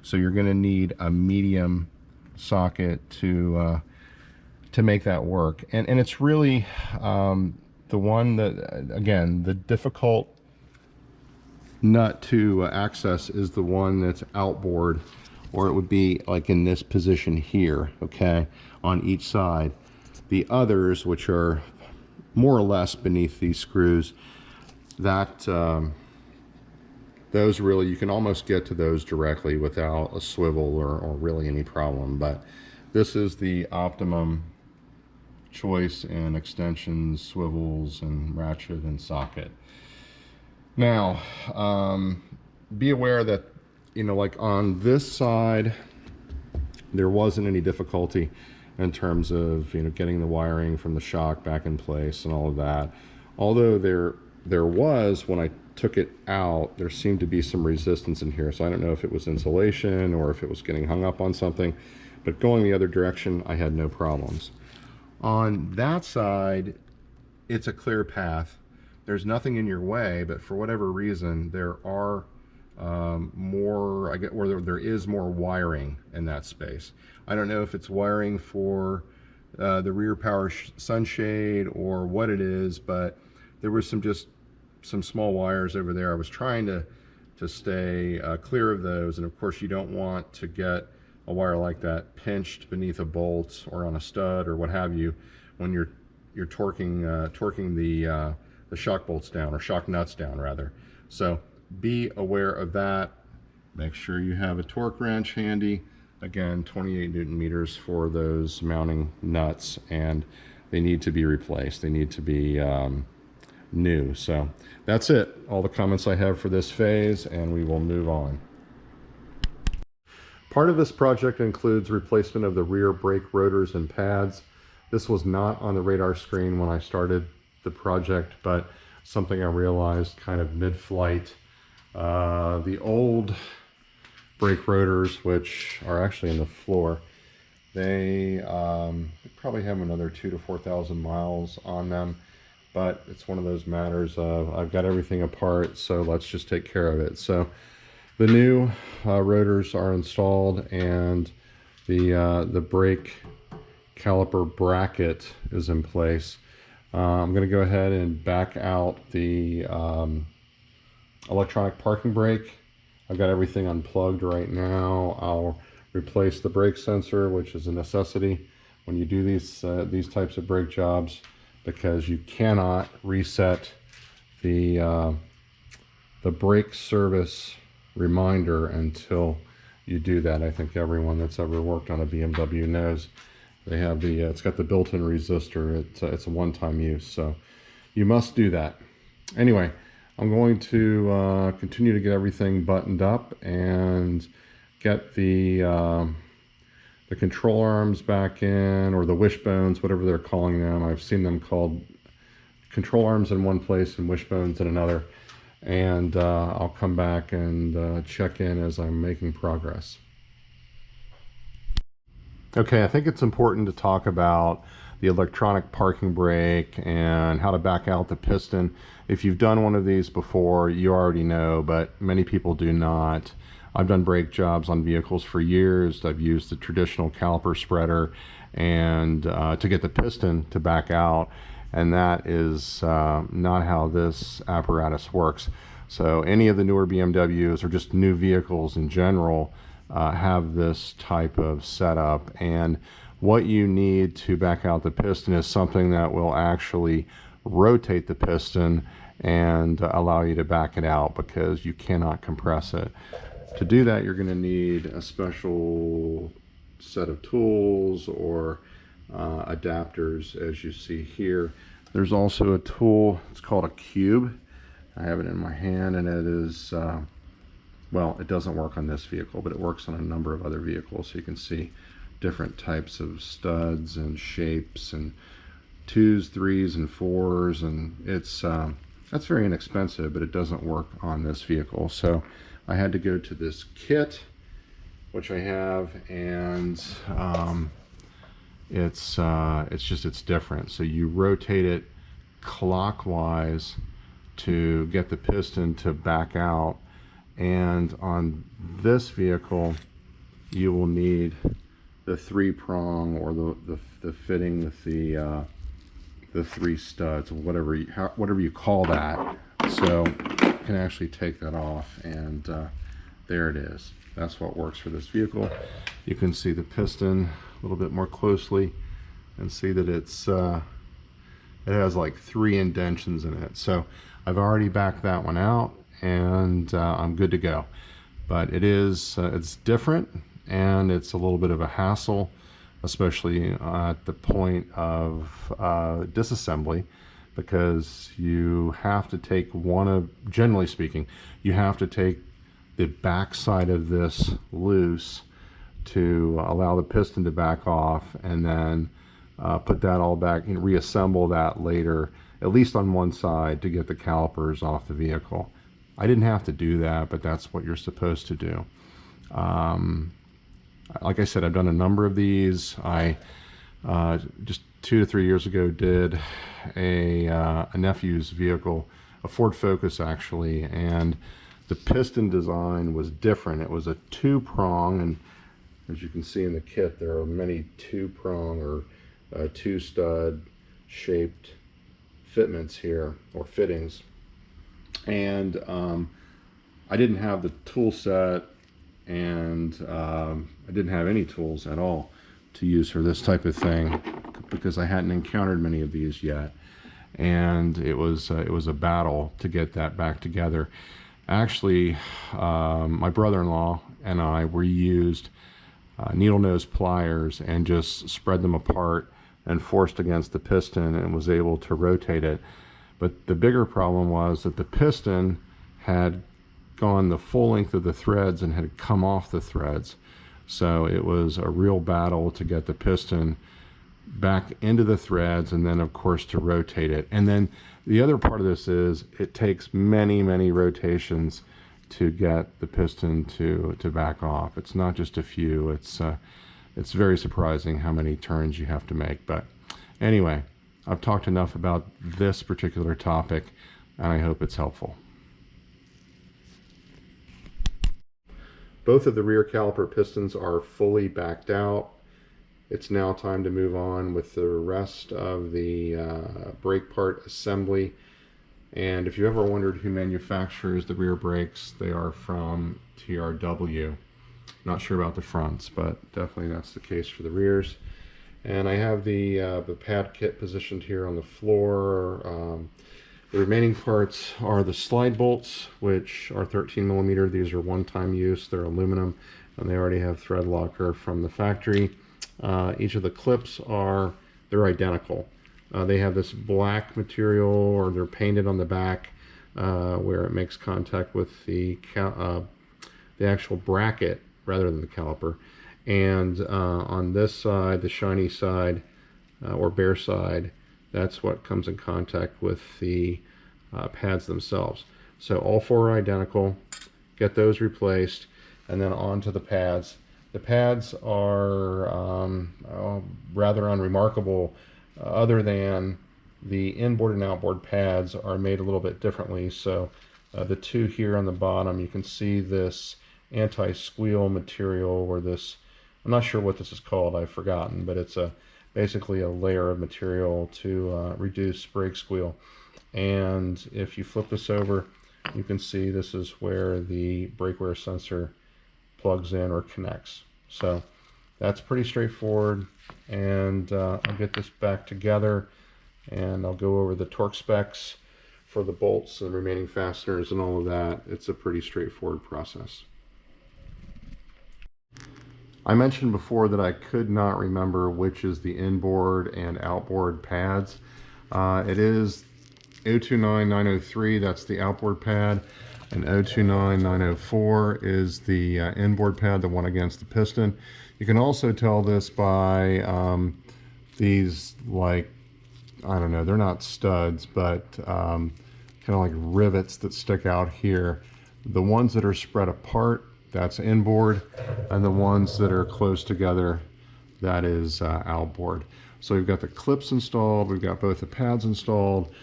So you're going to need a medium socket to make that work. And it's really the one that, again, the difficult nut to access is the one that's outboard, or it would be like in this position here, okay, on each side. The others, which are more or less beneath these screws, that those really, you can almost get to those directly without a swivel or really any problem. But this is the optimum choice in extensions, swivels, and ratchet and socket. Now, be aware that, you know, like on this side, there wasn't any difficulty in terms of, you know, getting the wiring from the shock back in place and all of that. Although there was, when I took it out, there seemed to be some resistance in here. So I don't know if it was insulation or if it was getting hung up on something, but going the other direction, I had no problems. On that side, it's a clear path. There's nothing in your way, but for whatever reason, there are more, there is more wiring in that space. I don't know if it's wiring for the rear power sunshade or what it is, but there was some small wires over there. I was trying to to stay clear of those. And of course, you don't want to get a wire like that pinched beneath a bolt or on a stud or what have you when you're torquing the shock bolts down, or shock nuts down rather. So be aware of that. Make sure you have a torque wrench handy. Again, 28 Newton meters for those mounting nuts, and they need to be replaced. They need to be new. So that's it. All the comments I have for this phase, and we will move on. Part of this project includes replacement of the rear brake rotors and pads. This was not on the radar screen when I started the project, but something I realized kind of mid-flight. The old brake rotors, which are actually in the floor, they probably have another 2,000 to 4,000 miles on them, but it's one of those matters of I've got everything apart, so let's just take care of it. So the new rotors are installed, and the brake caliper bracket is in place. I'm going to go ahead and back out the electronic parking brake. I've got everything unplugged right now. I'll replace the brake sensor, which is a necessity when you do these types of brake jobs, because you cannot reset the brake service reminder until you do that. I think everyone that's ever worked on a BMW knows they have the it's got the built-in resistor. It's a one-time use, so you must do that. Anyway, I'm going to continue to get everything buttoned up and get the control arms back in, or the wishbones, whatever they're calling them. I've seen them called control arms in one place and wishbones in another. And I'll come back and check in as I'm making progress. Okay, I think it's important to talk about the electronic parking brake and how to back out the piston. If you've done one of these before, you already know, but many people do not. I've done brake jobs on vehicles for years. I've used the traditional caliper spreader and to get the piston to back out, and that is not how this apparatus works. So any of the newer BMWs, or just new vehicles in general, have this type of setup, and what you need to back out the piston is something that will actually rotate the piston and allow you to back it out, because you cannot compress it. To do that, you're going to need a special set of tools or adapters, as you see here. There's also a tool, it's called a cube. I have it in my hand, and it is, well, it doesn't work on this vehicle, but it works on a number of other vehicles. So you can see different types of studs and shapes, and 2s, 3s, and 4s, and it's that's very inexpensive, but it doesn't work on this vehicle. So I had to go to this kit, which I have, and it's different. So you rotate it clockwise to get the piston to back out, and on this vehicle you will need the 3-prong, or the fitting with the 3 studs, whatever you call that. So you can actually take that off, and there it is. That's what works for this vehicle. You can see the piston a little bit more closely and see that it has like 3 indentions in it. So I've already backed that one out, and I'm good to go. But it's different, and it's a little bit of a hassle, especially at the point of disassembly, because you have to take generally speaking, you have to take the back side of this loose to allow the piston to back off, and then put that all back and reassemble that later, at least on one side, to get the calipers off the vehicle. I didn't have to do that, but that's what you're supposed to do. Like I said, I've done a number of these. I just 2 to 3 years ago did a nephew's vehicle, a Ford Focus actually, and the piston design was different. It was a 2-prong, and as you can see in the kit, there are many 2-prong or 2-stud shaped fitments here, or fittings. And I didn't have the tool set, and I didn't have any tools at all to use for this type of thing because I hadn't encountered many of these yet. And it was a battle to get that back together. Actually, my brother-in-law and I used needle nose pliers and just spread them apart and forced against the piston and was able to rotate it. But the bigger problem was that the piston had gone the full length of the threads and had come off the threads. So it was a real battle to get the piston back into the threads, and then of course to rotate it. And then the other part of this is it takes many rotations to get the piston to back off. It's not just a few. It's very surprising how many turns you have to make. But anyway, I've talked enough about this particular topic, and I hope it's helpful. Both of the rear caliper pistons are fully backed out. It's now time to move on with the rest of the brake part assembly. And if you ever wondered who manufactures the rear brakes, they are from TRW. Not sure about the fronts, but definitely that's the case for the rears. And I have the pad kit positioned here on the floor. The remaining parts are the slide bolts, which are 13 millimeter. These are one-time use. They're aluminum, and they already have thread locker from the factory. Each of the clips they're identical. They have this black material, or they're painted on the back where it makes contact with the actual bracket rather than the caliper. And on this side, the shiny side or bare side, that's what comes in contact with the pads themselves. So all four are identical. Get those replaced, and then onto the pads. The pads are rather unremarkable, other than the inboard and outboard pads are made a little bit differently. So the two here on the bottom, you can see this anti-squeal material, or this, I'm not sure what this is called, I've forgotten, but it's basically a layer of material to reduce brake squeal. And if you flip this over, you can see this is where the brake wear sensor plugs in or connects. So that's pretty straightforward, and I'll get this back together, and I'll go over the torque specs for the bolts and remaining fasteners and all of that. It's a pretty straightforward process. I mentioned before that I could not remember which is the inboard and outboard pads. It is 029903, that's the outboard pad, and 029904 is the inboard pad, the one against the piston. You can also tell this by these, like, I don't know, they're not studs, but kind of like rivets that stick out here. The ones that are spread apart, that's inboard, and the ones that are close together, that is outboard. So we've got the clips installed, we've got both the pads installed,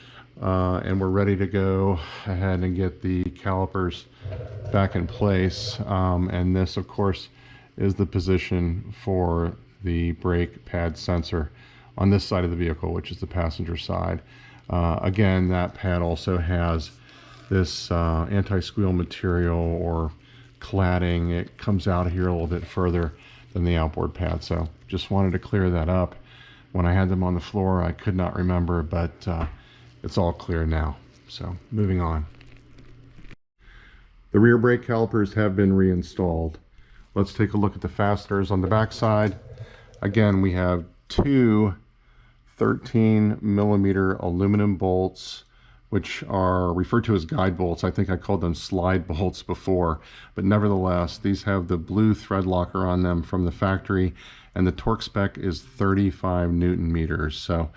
and we're ready to go ahead and get the calipers back in place. And this, of course, is the position for the brake pad sensor on this side of the vehicle, which is the passenger side. Again, that pad also has this anti-squeal material or cladding. It comes out here a little bit further than the outboard pad, so just wanted to clear that up. When I had them on the floor, I could not remember, but it's all clear now. So moving on. The rear brake calipers have been reinstalled. Let's take a look at the fasteners on the back side. Again, we have two 13 millimeter aluminum bolts, which are referred to as guide bolts. I think I called them slide bolts before, but nevertheless, these have the blue thread locker on them from the factory, and the torque spec is 35 Newton meters. So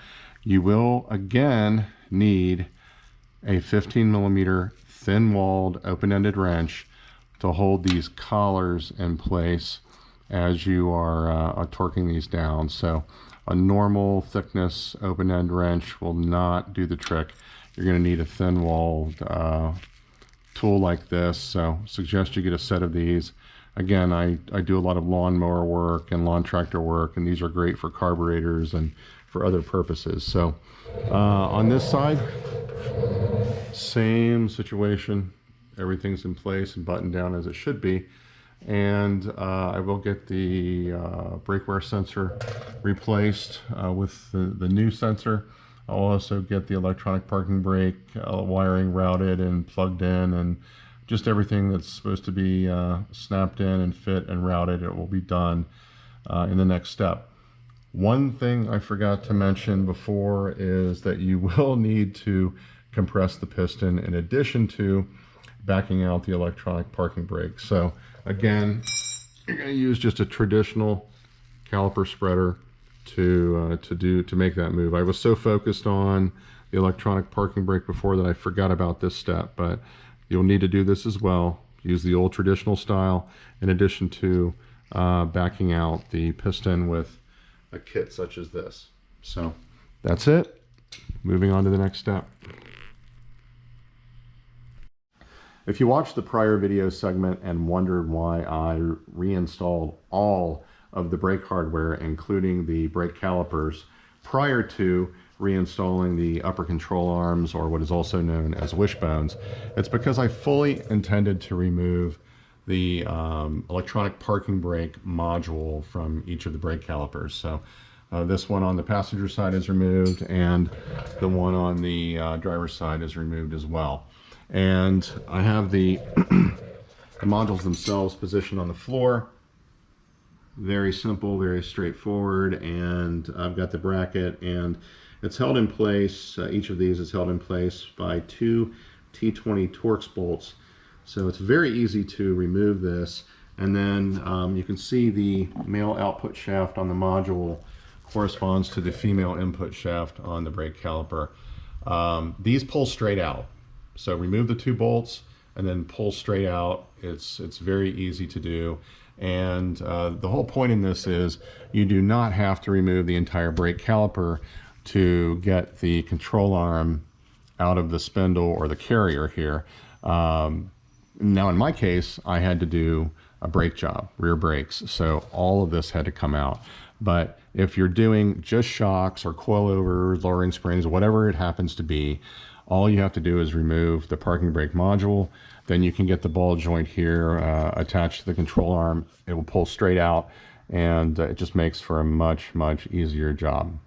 you will again need a 15 millimeter thin walled open-ended wrench to hold these collars in place as you are torquing these down. So a normal thickness open-end wrench will not do the trick. You're going to need a thin walled tool like this, so suggest you get a set of these. Again, I do a lot of lawnmower work and lawn tractor work, and these are great for carburetors and for other purposes. So on this side, same situation. everything's in place and buttoned down as it should be. And I will get the brake wear sensor replaced with the new sensor. I'll also get the electronic parking brake wiring routed and plugged in, and just everything that's supposed to be snapped in and fit and routed. It will be done in the next step. One thing I forgot to mention before is that you will need to compress the piston in addition to backing out the electronic parking brake. So again, you're going to use just a traditional caliper spreader to make that move. I was so focused on the electronic parking brake before that I forgot about this step, but you'll need to do this as well. Use the old traditional style in addition to backing out the piston with a kit such as this. So that's it. Moving on to the next step. If you watched the prior video segment and wondered why I reinstalled all of the brake hardware, including the brake calipers, prior to reinstalling the upper control arms, or what is also known as wishbones, it's because I fully intended to remove the electronic parking brake module from each of the brake calipers. So this one on the passenger side is removed, and the one on the driver's side is removed as well. And I have the modules themselves positioned on the floor. Very simple, very straightforward, and I've got the bracket, and it's held in place. Each of these is held in place by two T20 Torx bolts. So it's very easy to remove this. And then you can see the male output shaft on the module corresponds to the female input shaft on the brake caliper. These pull straight out. So remove the two bolts and then pull straight out. It's very easy to do. And the whole point in this is you do not have to remove the entire brake caliper to get the control arm out of the spindle or the carrier here. Now in my case, I had to do a brake job, rear brakes, so all of this had to come out. But if you're doing just shocks or coilovers, lowering springs, whatever it happens to be, all you have to do is remove the parking brake module. Then you can get the ball joint here attached to the control arm. It will pull straight out, and it just makes for a much easier job.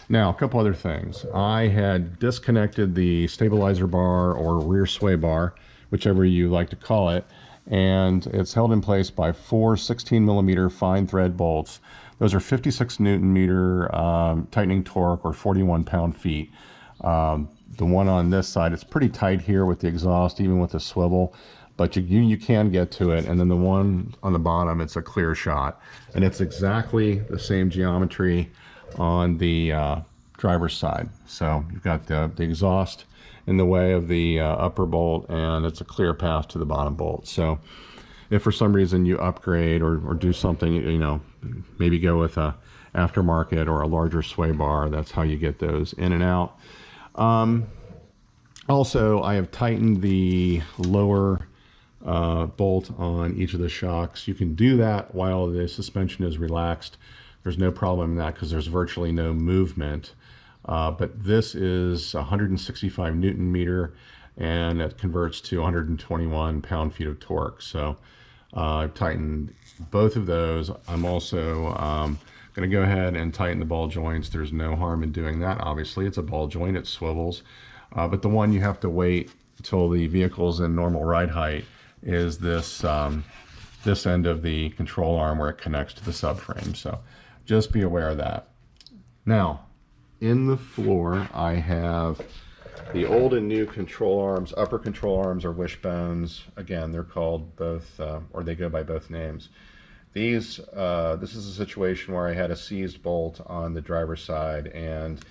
Now, a couple other things. I had disconnected the stabilizer bar or rear sway bar, whichever you like to call it, and it's held in place by four 16mm fine thread bolts. Those are 56 Newton meter tightening torque, or 41 pound-feet. The one on this side, it's pretty tight here with the exhaust, even with the swivel, but you can get to it. And then the one on the bottom, it's a clear shot, and it's exactly the same geometry on the driver's side. So you've got the exhaust in the way of the upper bolt, and it's a clear path to the bottom bolt. So if for some reason you upgrade or do something, you know, maybe go with a aftermarket or a larger sway bar, that's how you get those in and out. Also, I have tightened the lower bolt on each of the shocks. You can do that while the suspension is relaxed. There's no problem in that because there's virtually no movement. But this is 165 Newton meter, and it converts to 121 pound-feet of torque. So I've tightened both of those. I'm also going to go ahead and tighten the ball joints. There's no harm in doing that. Obviously, it's a ball joint, it swivels. But the one you have to wait until the vehicle's in normal ride height is this this end of the control arm where it connects to the subframe. So just be aware of that. Now, in the floor, I have the old and new control arms. Upper control arms are wishbones. Again, they're called both, or they go by both names. These, this is a situation where I had a seized bolt on the driver's side, and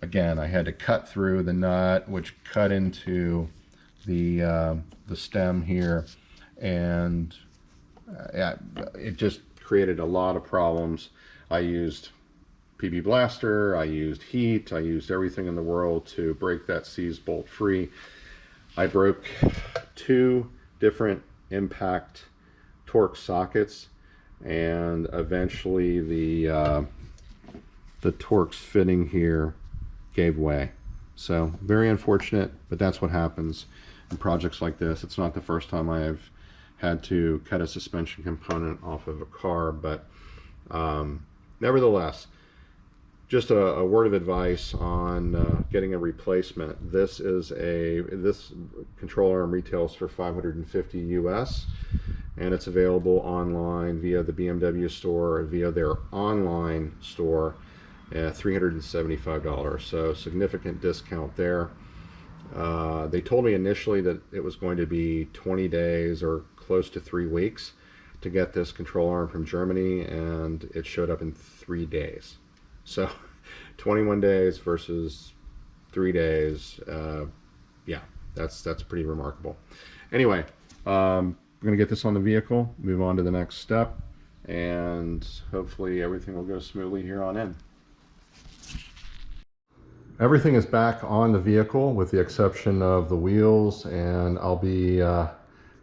again, I had to cut through the nut, which cut into the stem here, and it just created a lot of problems. I used PB Blaster, I used heat, I used everything in the world to break that seized bolt free. I broke two different impact torque sockets, and eventually the Torx fitting here gave way. So very unfortunate, but that's what happens. in projects like this. It's not the first time I have had to cut a suspension component off of a car, but nevertheless, just a word of advice on getting a replacement. This control arm retails for $550 US, and it's available online via the BMW store or via their online store at $375. So significant discount there. They told me initially that it was going to be 20 days or close to 3 weeks to get this control arm from Germany, and it showed up in 3 days. So 21 days versus 3 days. Yeah, that's pretty remarkable. Anyway, I'm going to get this on the vehicle, move on to the next step, and hopefully everything will go smoothly here on in. Everything is back on the vehicle with the exception of the wheels, and I'll be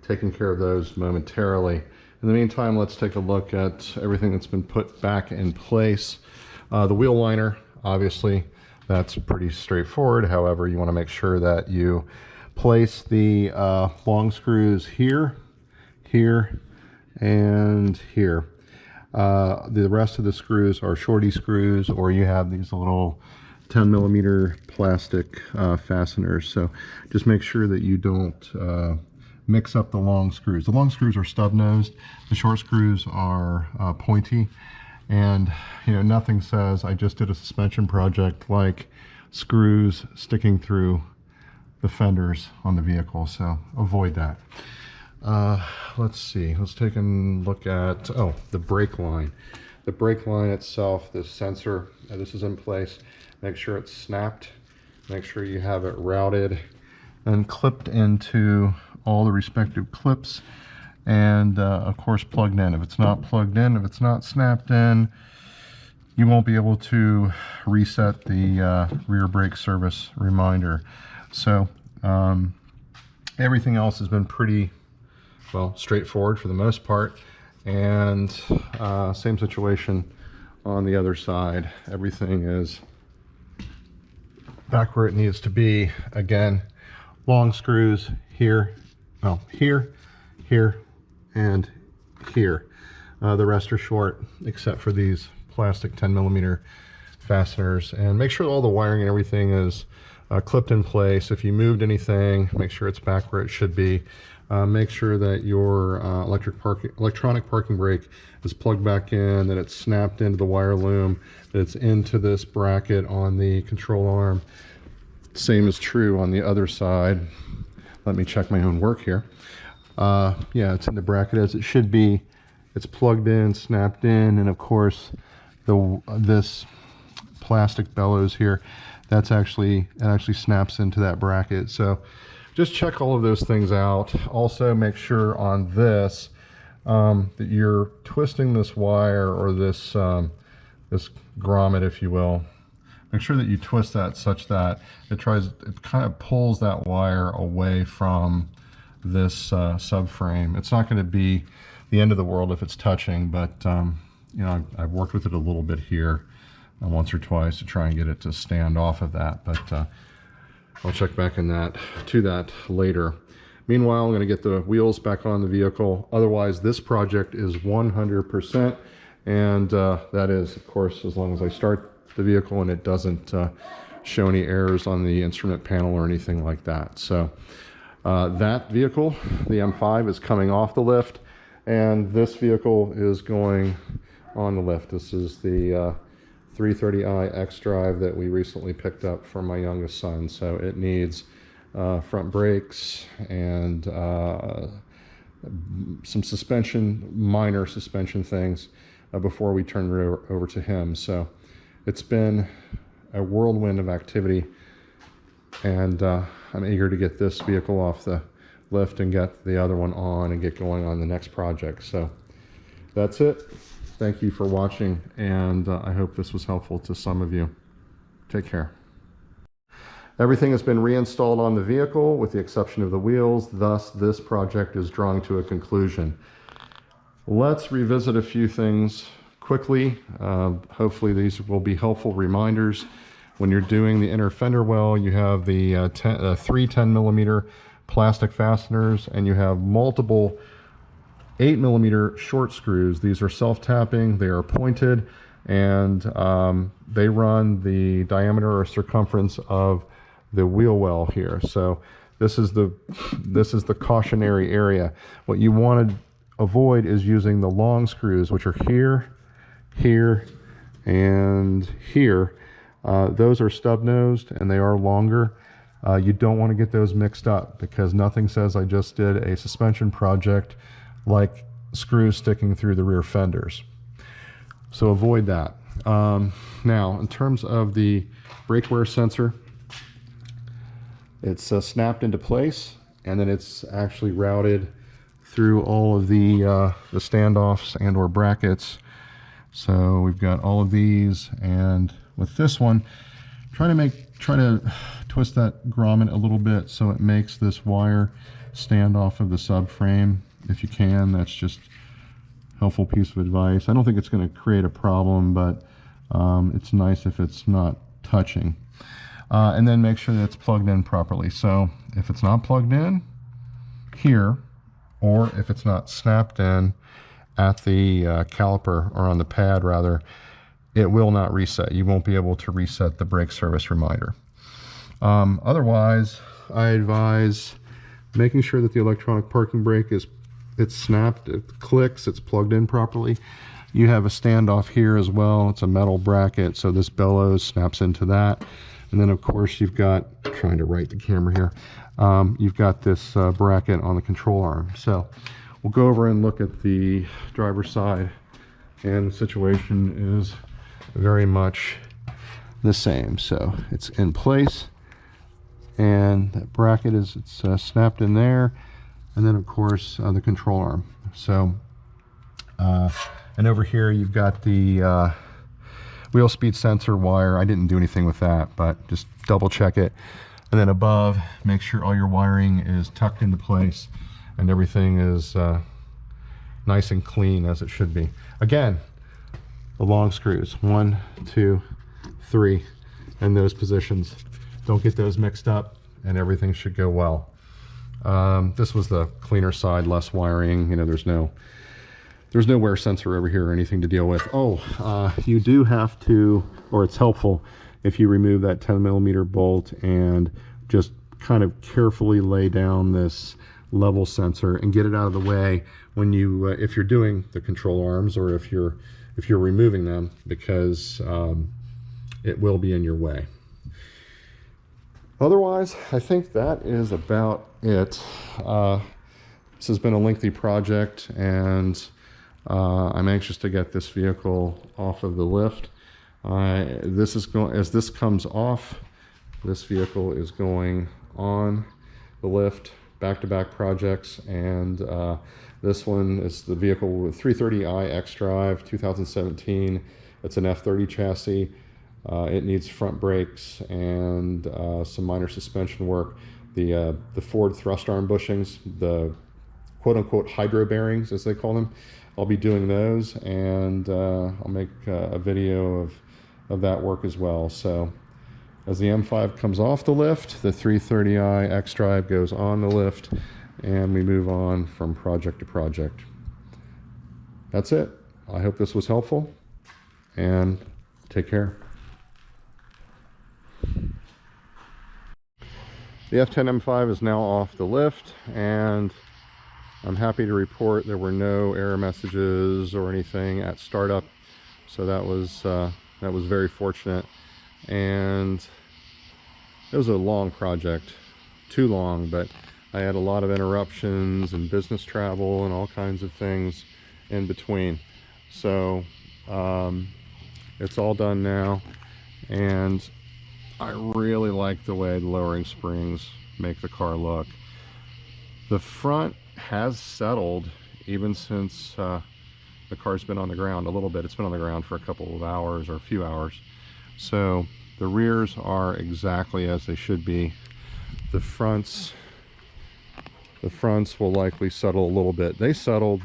taking care of those momentarily. In the meantime, let's take a look at everything that's been put back in place. The wheel liner, obviously, that's pretty straightforward. However, you want to make sure that you place the long screws here, here, and here. The rest of the screws are shorty screws, or you have these little 10mm plastic fasteners. So just make sure that you don't mix up the long screws. The long screws are stub-nosed. The short screws are pointy. And you know, nothing says I just did a suspension project like screws sticking through the fenders on the vehicle. So avoid that. Let's see. Let's take a look at the brake line. The brake line itself, this sensor, this is in place. Make sure it's snapped. Make sure you have it routed and clipped into all the respective clips, and of course plugged in. If it's not plugged in, if it's not snapped in, you won't be able to reset the rear brake service reminder. So everything else has been pretty well straightforward for the most part, and same situation on the other side. Everything is back where it needs to be. Again, long screws here, here, here, and here. The rest are short except for these plastic 10mm fasteners. And make sure all the wiring and everything is clipped in place. If you moved anything, make sure it's back where it should be. Make sure that your electronic parking brake is plugged back in, that it's snapped into the wire loom, that it's into this bracket on the control arm. Same is true on the other side. Let me check my own work here. Yeah, it's in the bracket as it should be. It's plugged in, snapped in, and of course this plastic bellows here, it actually snaps into that bracket. So just check all of those things out. Also make sure on this that you're twisting this wire, or this this grommet, if you will. Make sure that you twist that such that it kind of pulls that wire away from this subframe. It's not going to be the end of the world if it's touching, but you know, I've worked with it a little bit here once or twice to try and get it to stand off of that, but I'll check back in to that later. Meanwhile, I'm going to get the wheels back on the vehicle. Otherwise, this project is 100%, and that is, of course, as long as I start the vehicle and it doesn't show any errors on the instrument panel or anything like that. So that vehicle, the M5, is coming off the lift, and this vehicle is going on the lift. This is the 330i X-Drive that we recently picked up from my youngest son. So it needs front brakes and some suspension, minor suspension things before we turn it over to him. So it's been a whirlwind of activity, and I'm eager to get this vehicle off the lift and get the other one on and get going on the next project. So that's it. Thank you for watching, and I hope this was helpful to some of you. Take care. Everything has been reinstalled on the vehicle with the exception of the wheels, thus this project is drawing to a conclusion. Let's revisit a few things quickly. Hopefully these will be helpful reminders. When you're doing the inner fender well, you have the three 10mm plastic fasteners, and you have multiple 8mm short screws. These are self-tapping, they are pointed, and they run the diameter or circumference of the wheel well here. So this is the cautionary area. What you want to avoid is using the long screws, which are here, here, and here. Those are stub-nosed and they are longer. You don't want to get those mixed up, because nothing says I just did a suspension project like screws sticking through the rear fenders. So avoid that. Now, in terms of the brake wear sensor, it's snapped into place, and then it's actually routed through all of the standoffs and or brackets. So we've got all of these, and with this one, try to twist that grommet a little bit so it makes this wire stand off of the subframe. If you can, that's just a helpful piece of advice. I don't think it's going to create a problem, but it's nice if it's not touching. And then make sure that it's plugged in properly. So if it's not plugged in here, or if it's not snapped in at the caliper, or on the pad rather, it will not reset. You won't be able to reset the brake service reminder. Otherwise, I advise making sure that the electronic parking brake it's snapped, it clicks, it's plugged in properly. You have a standoff here as well. It's a metal bracket, so this bellows snaps into that. And then of course you've got, trying to right the camera here, you've got this bracket on the control arm. So we'll go over and look at the driver's side, and the situation is very much the same. So it's in place, and that bracket it's snapped in there, and then of course the control arm. So and over here you've got the wheel speed sensor wire. I didn't do anything with that, but just double check it. And then above, make sure all your wiring is tucked into place and everything is nice and clean as it should be. Again, the long screws, 1, 2, 3, in those positions. Don't get those mixed up, and everything should go well. This was the cleaner side, less wiring. You know, there's no wear sensor over here or anything to deal with. You do have to, or it's helpful if you remove that 10mm bolt and just kind of carefully lay down this level sensor and get it out of the way when you if you're doing the control arms, or if you're removing them, because it will be in your way. Otherwise, I think that is about it. This has been a lengthy project, and I'm anxious to get this vehicle off of the lift. As this comes off, this vehicle is going on the lift, back-to-back projects, and this one is the vehicle with 330i X-Drive 2017. It's an F30 chassis. It needs front brakes and some minor suspension work. The Ford thrust arm bushings, the quote-unquote hydro bearings as they call them, I'll be doing those, and I'll make a video of that work as well. So as the M5 comes off the lift, the 330i X-Drive goes on the lift, and we move on from project to project. That's it. I hope this was helpful, and take care. The F10 M5 is now off the lift, and I'm happy to report there were no error messages or anything at startup, so that was very fortunate. And it was a long project, too long, but I had a lot of interruptions and business travel and all kinds of things in between. So it's all done now, and I really like the way the lowering springs make the car look. The front has settled even since the car's been on the ground a little bit. It's been on the ground for a couple of hours or a few hours. So the rears are exactly as they should be. The fronts will likely settle a little bit. They've settled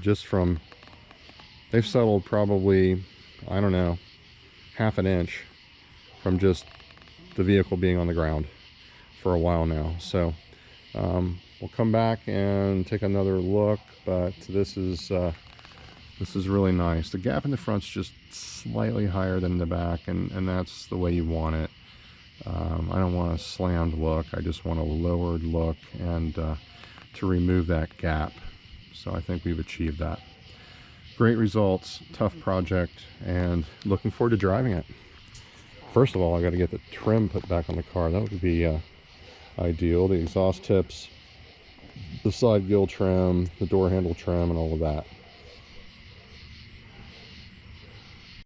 probably, I don't know, half an inch from just the vehicle being on the ground for a while now. So we'll come back and take another look, but this is really nice. The gap in the front's just slightly higher than the back, and that's the way you want it. I don't want a slammed look, I just want a lowered look, and to remove that gap. So I think we've achieved that. Great results, tough project, and looking forward to driving it. First of all, I got to get the trim put back on the car. That would be ideal. The exhaust tips, the side gill trim, the door handle trim, and all of that.